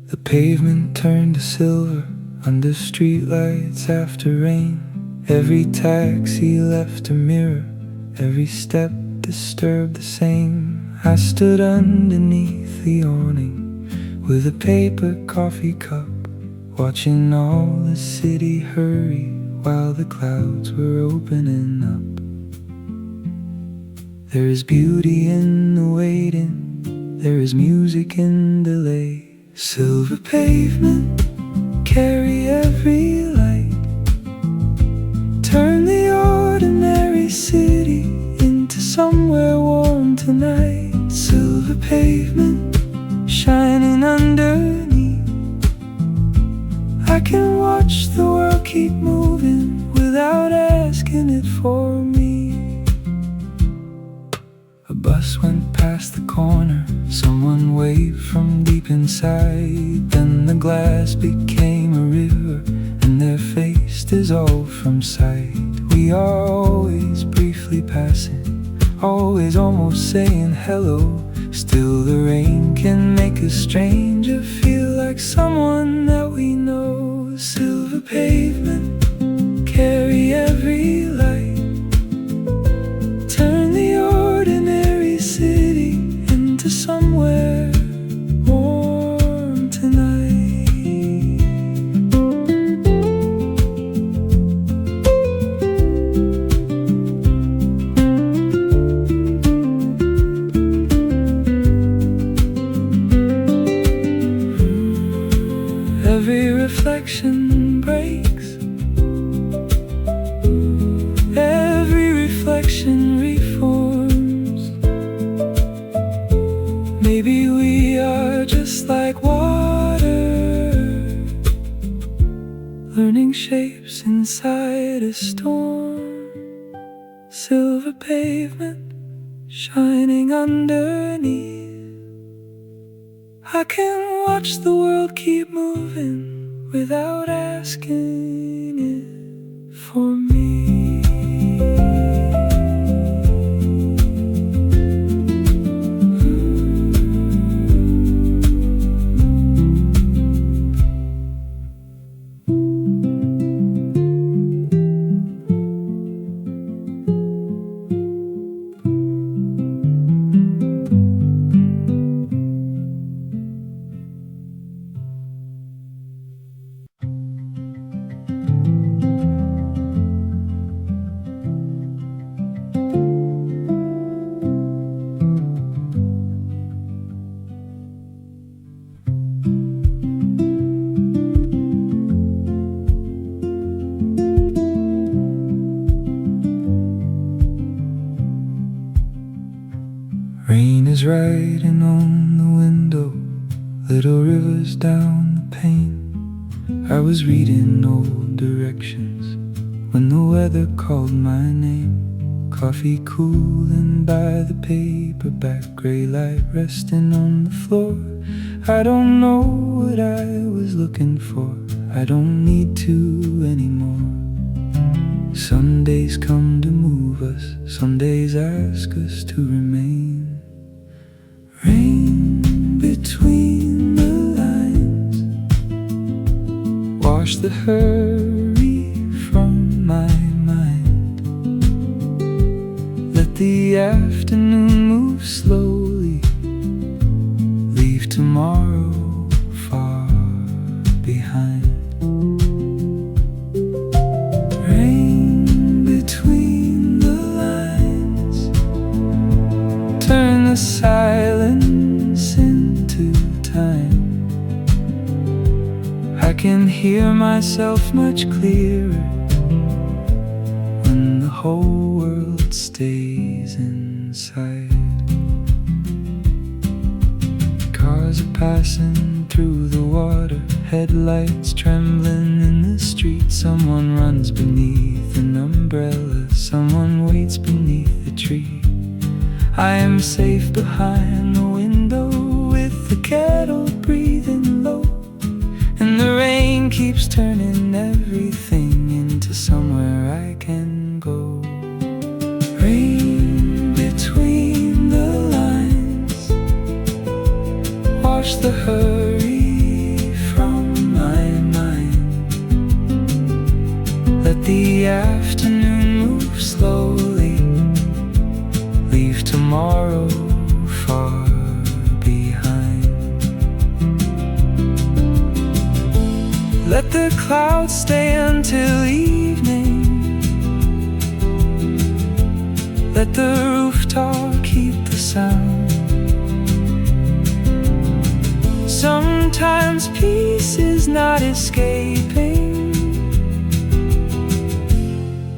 B: The pavement turned to silver under streetlights after rain. Every taxi left a mirror, every step disturbed the same. I stood underneath the awning with a paper coffee cup, watching all the city hurry while the clouds were opening up. There is beauty in the waiting, there is music in delay. Silver pavement, carry every light, turn the ordinary city into somewhere warm tonight. Silver pavement, shining underneath, I can watch the world keep moving without asking it for me. A bus went past the corner, someone waved from deep inside. Then the glass became a river, and their face dissolved from sight. We are always briefly passing, always almost saying hello. Still the rain can make a stranger feel like someone that we know. Silver pavement, carry every light, turn the ordinary city into somewhere warm tonight. Every reflection breaks, every reflection reforms. Maybe we are just like water, learning shapes inside a storm. Silver pavement, shining underneath, I can watch the world keep moving without asking it for me. little rivers down the pane. I was reading old directions when the weather called my name. Coffee cooling by the paperback, gray light resting on the floor. I don't know what I was looking for, I don't need to anymore. Some days come to move us, some days ask us to remain. Rain between the lines, wash the hurry from my mind. Let the afternoon move slowly, leave tomorrow far behind. Rain between the lines, turn the silence into time. I can hear myself much clearer when the whole world stays inside. Cars are passing through the water, headlights trembling in the street. Someone runs beneath an umbrella, someone waits beneath a tree. I am safe behind the window with the kettle breathing low, and the rain keeps turning everything into somewhere I can go. Rain between the lines, wash the hurry from my mind. Let the afternoon move slowly, leave tomorrow far behind. Let the clouds stay until evening, let the rooftop keep the sound. Sometimes peace is not escaping,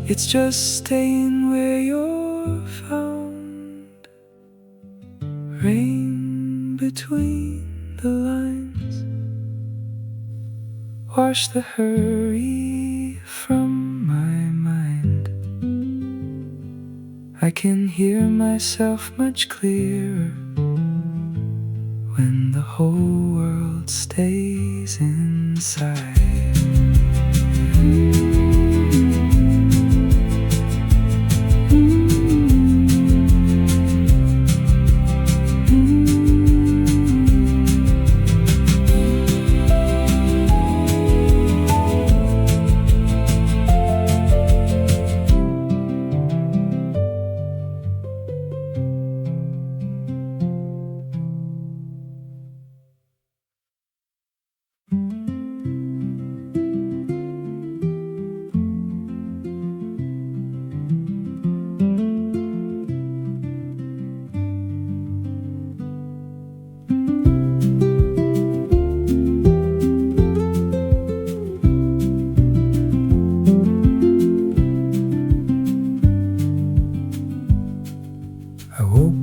B: it's just staying where you're found. Rain between the lines, wash the hurry from my mind. I can hear myself much clearer when the whole world stays inside.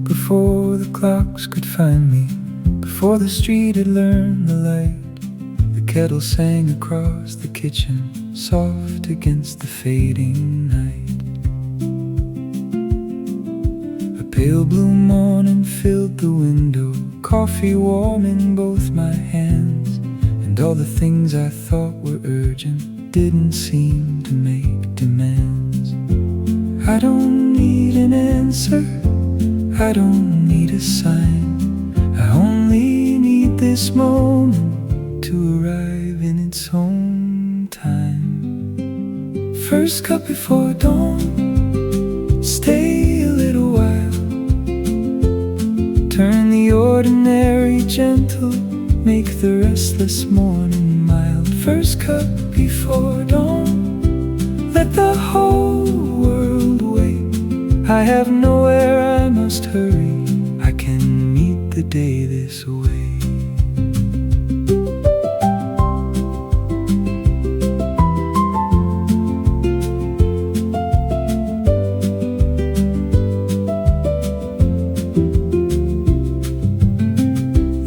B: Before the clocks could find me, before the street had learned the light, the kettle sang across the kitchen, soft against the fading night. A pale blue morning filled the window, coffee warm in both my hands, and all the things I thought were urgent didn't seem to make demands. I don't need an answer, I don't need a sign, I only need this moment to arrive in its own time. First cup before dawn, stay a little while, turn the ordinary gentle, make the restless morning mild. First cup before dawn, let the whole world wait. I have nowhere I must hurry, I can meet the day this way.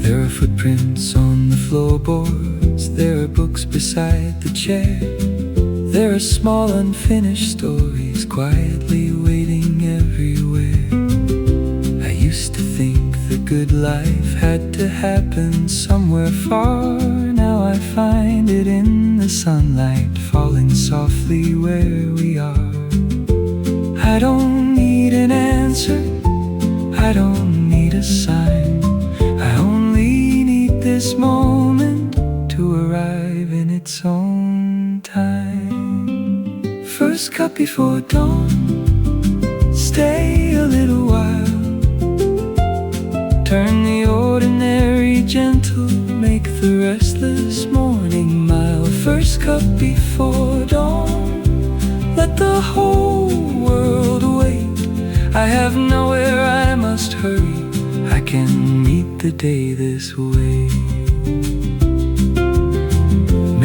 B: There are footprints cloths on the floorboards. There are books beside the chair. There are small unfinished stories quietly waiting everywhere. I used to think the good life had to happen somewhere far. Now I find it in the sunlight falling softly where we are. I don't need an answer, I don't need a sign. I only need this moment to arrive in its own time. First cup before dawn, stay a little while. Turn the ordinary gentle, make the restless morning mild. First cup before dawn, let the whole world wait. I have nowhere I must hurry, I can meet the day this way.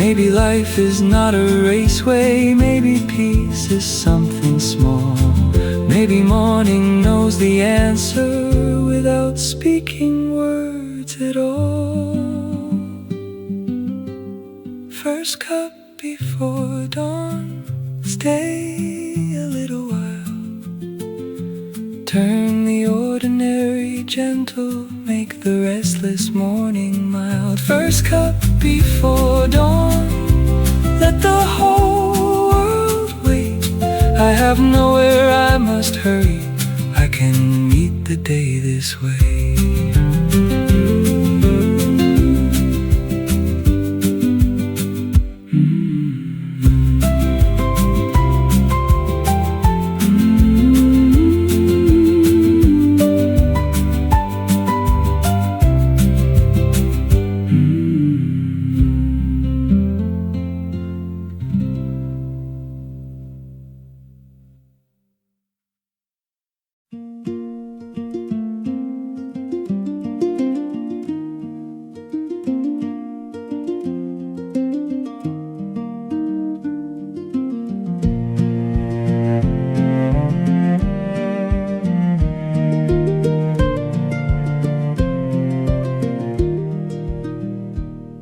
B: Maybe life is not a raceway, maybe peace is something small. Maybe morning knows the answer without speaking words at all. First cup before dawn, stay a little while. Turn the ordinary gentle, make the restless morning mild. First cup before dawn, let the whole world wait. I have nowhere I must hurry, I can meet the day this way.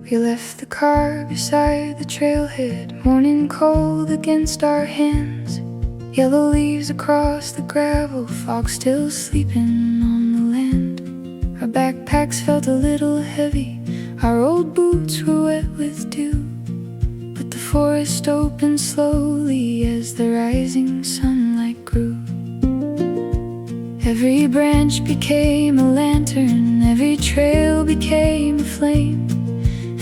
A: We left the car beside the trailhead, morning cold against our hands. Yellow leaves across the gravel, fog still sleeping on the land. Our backpacks felt a little heavy, our old boots were wet with dew. But the forest opened slowly as the rising sunlight grew. Every branch became a lantern, every trail became a flame.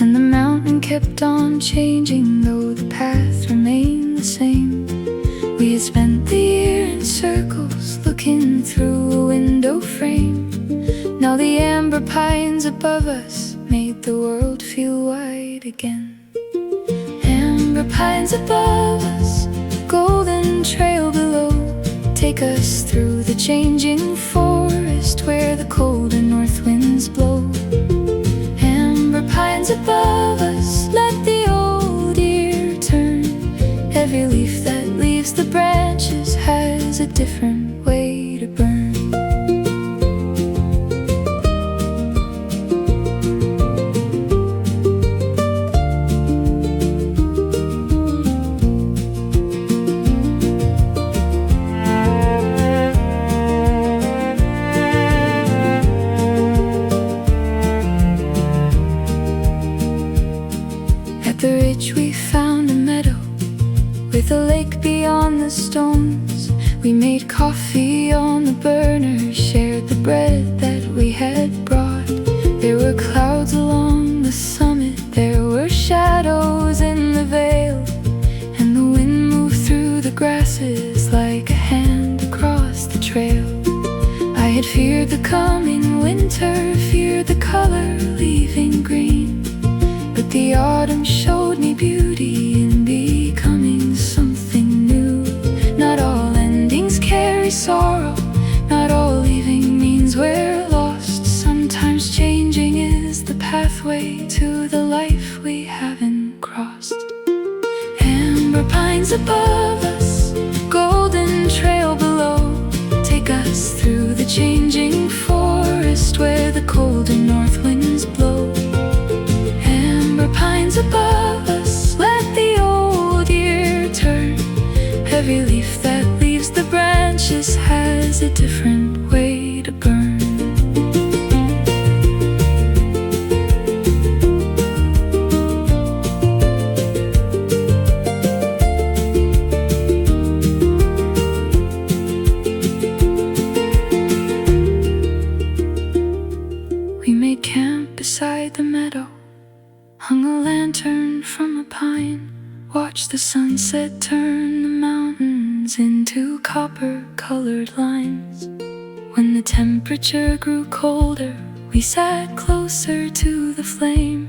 A: And the mountain kept on changing, though the path remained the same. We had spent the year in circles, looking through a window frame. Now the amber pines above us made the world feel wide again. Amber pines above us, golden trail below. Take us through the changing forest where the colder north winds blow. Pines above us, let the old year turn. Every leaf that leaves the branches has a different way to burn. The ridge we found a meadow with a lake beyond the stones. We made coffee on the burner, shared the bread that we had brought. There were clouds along the summit, there were shadows in the vale, and the wind moved through the grasses like a hand across the trail. I had feared the coming winter, feared the color leaving green. But the autumn showed me beauty in becoming something new. Not all endings carry sorrow, not all leaving means we're lost. Sometimes changing is the pathway to the life we haven't crossed. Amber pines above us, golden trail below. Take us through the changing forest where the colder north winds blow. meadow, hung a lantern from a pine, watched the sunset turn the mountains into copper-colored lines. When the temperature grew colder, we sat closer to the flame,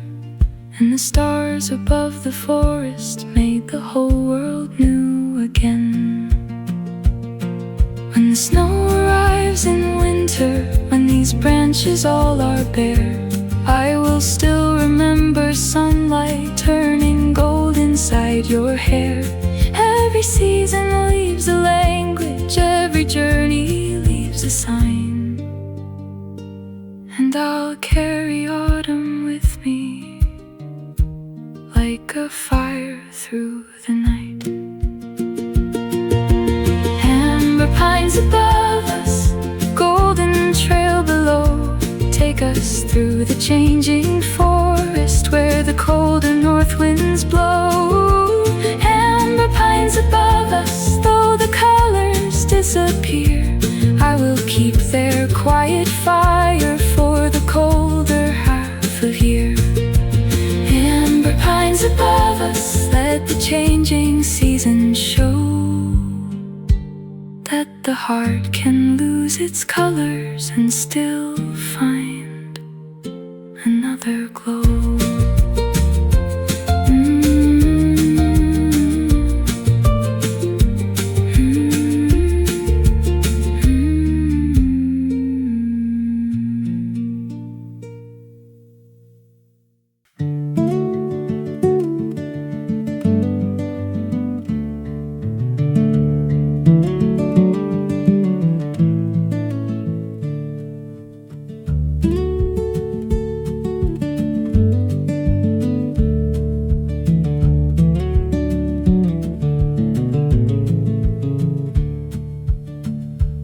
A: and the stars above the forest made the whole world new again. When the snow arrives in winter, when these branches all are bare, I will still remember sunlight turning gold inside your hair. Every season leaves a language, every journey leaves a sign, and I'll carry autumn with me like a fire through the night. Amber pines above us, golden trail below, take us through the changing forest where the colder north winds blow. Amber pines above us, though the colors disappear, I will keep their quiet fire for the colder half of year. Amber pines above us, let the changing seasons show that the heart can lose its colors and still find another glow.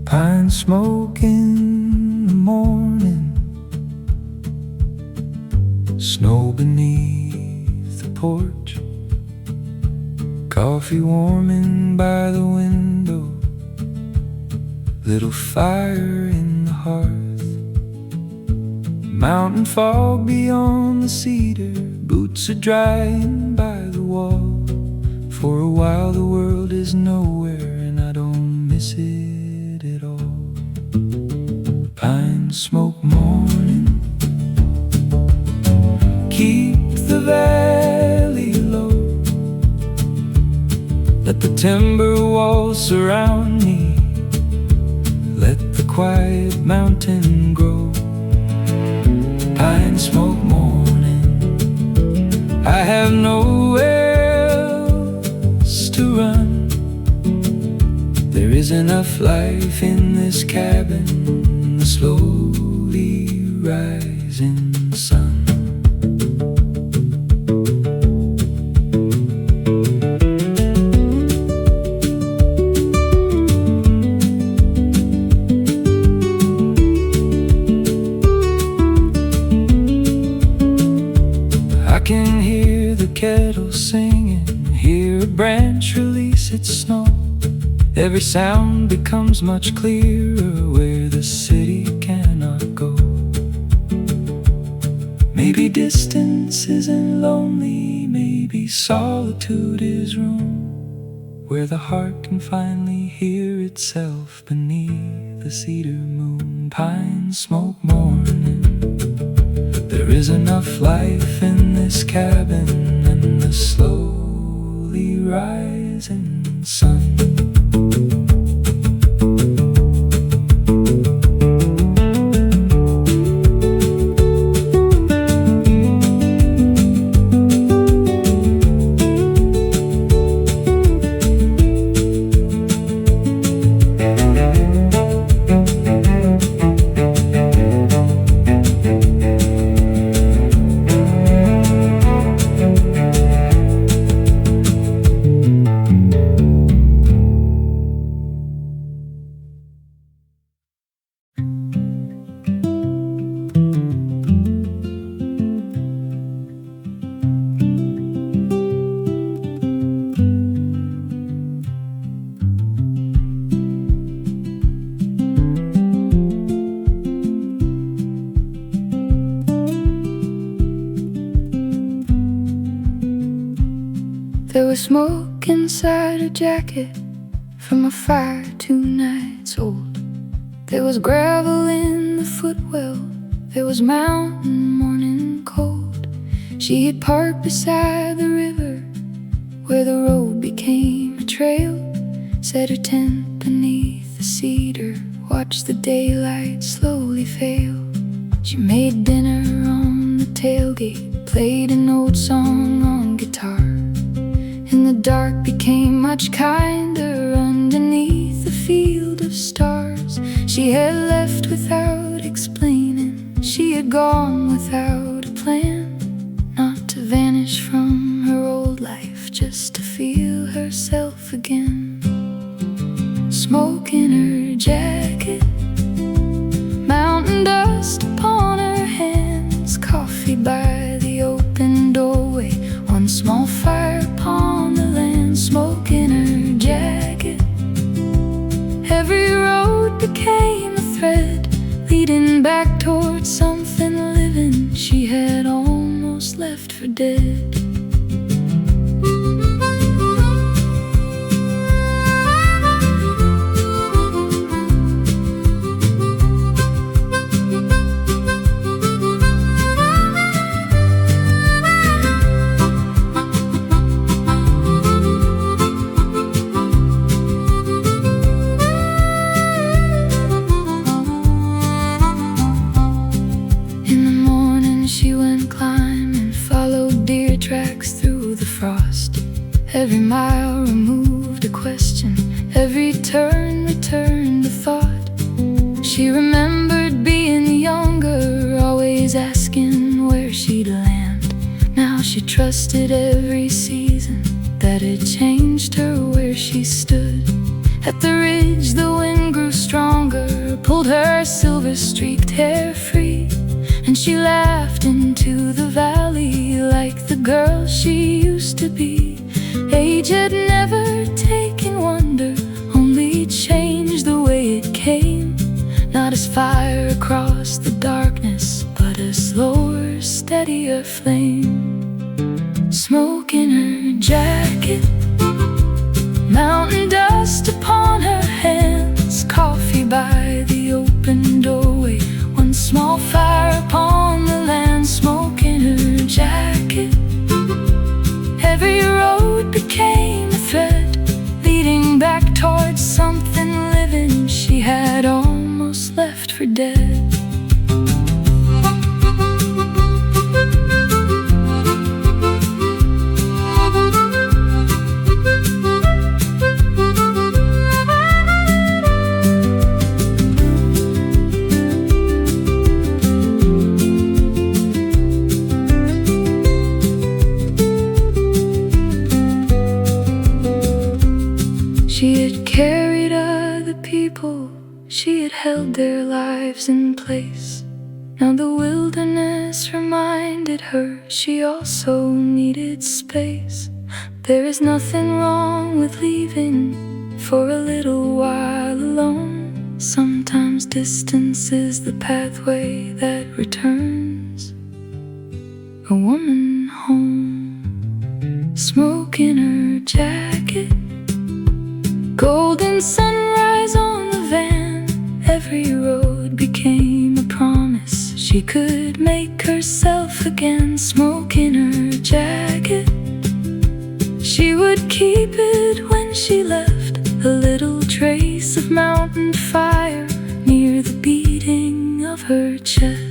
B: Pine smoke in the morning, snow beneath the porch, coffee warming by the window, little fire in the hearth, mountain fog beyond the cedar, boots are drying by the wall. For a while the world is nowhere and I don't miss it at all. Pine smoke morning, keep the valley low, let the timber walls surround me, let the quiet mountain grow. Pine smoke morning, I have nowhere else to run. There is enough life in this cabin, the slowly rising sun. I can hear the kettle singing, hear a branch release its snow. Every sound becomes much clearer where the city cannot go. Maybe distance isn't lonely, maybe solitude is room where the heart can finally hear itself beneath the cedar moon. Pine smoke morning, there is enough life in this cabin and the slowly rising sun.
A: There was smoke inside her jacket from a fire 2 nights old. There was gravel in the footwell, there was mountain morning cold. She had parked beside the river where the road became a trail, set her tent beneath the cedar, watched the daylight slowly fail. She made dinner on the tailgate, played an old song on guitar, and the dark became much kinder underneath the field of stars. She had left without explaining, she had gone without a plan, not to vanish from her old life, just to feel herself again. Smoke in her jacket, mountain dust upon her hands, coffee by the open doorway, one small fire upon the land. Smoke in her jacket, every road became a thread leading back towards something living she had almost left for dead. She went climbing, followed deer tracks through the frost. Every mile removed a question, every turn returned a thought. She remembered being younger, always asking where she'd land. Now she trusted every season that had changed her where she stood. At the ridge the wind grew stronger, pulled her silver-streaked hair free, and she laughed into the valley like the girl she used to be. Age had never taken wonder, only changed the way it came. Not as fire across the darkness, but a slower, steadier flame. Smoke in her jacket, mountain dust upon her hands, coffee by the open doorway, one small fire upon the land. Smoke in her jacket, every road became a thread leading back towards something living she had almost left for dead. She had carried other people, she had held their lives in place. Now the wilderness reminded her she also needed space. There is nothing wrong with leaving for a little while alone. Sometimes distance is the pathway that returns a woman home. Smoke in her jacket, golden sunrise on the van. Every road became a promise she could make herself again. Smoke in her jacket, she would keep it when she left, a little trace of mountain fire near the beating of her chest.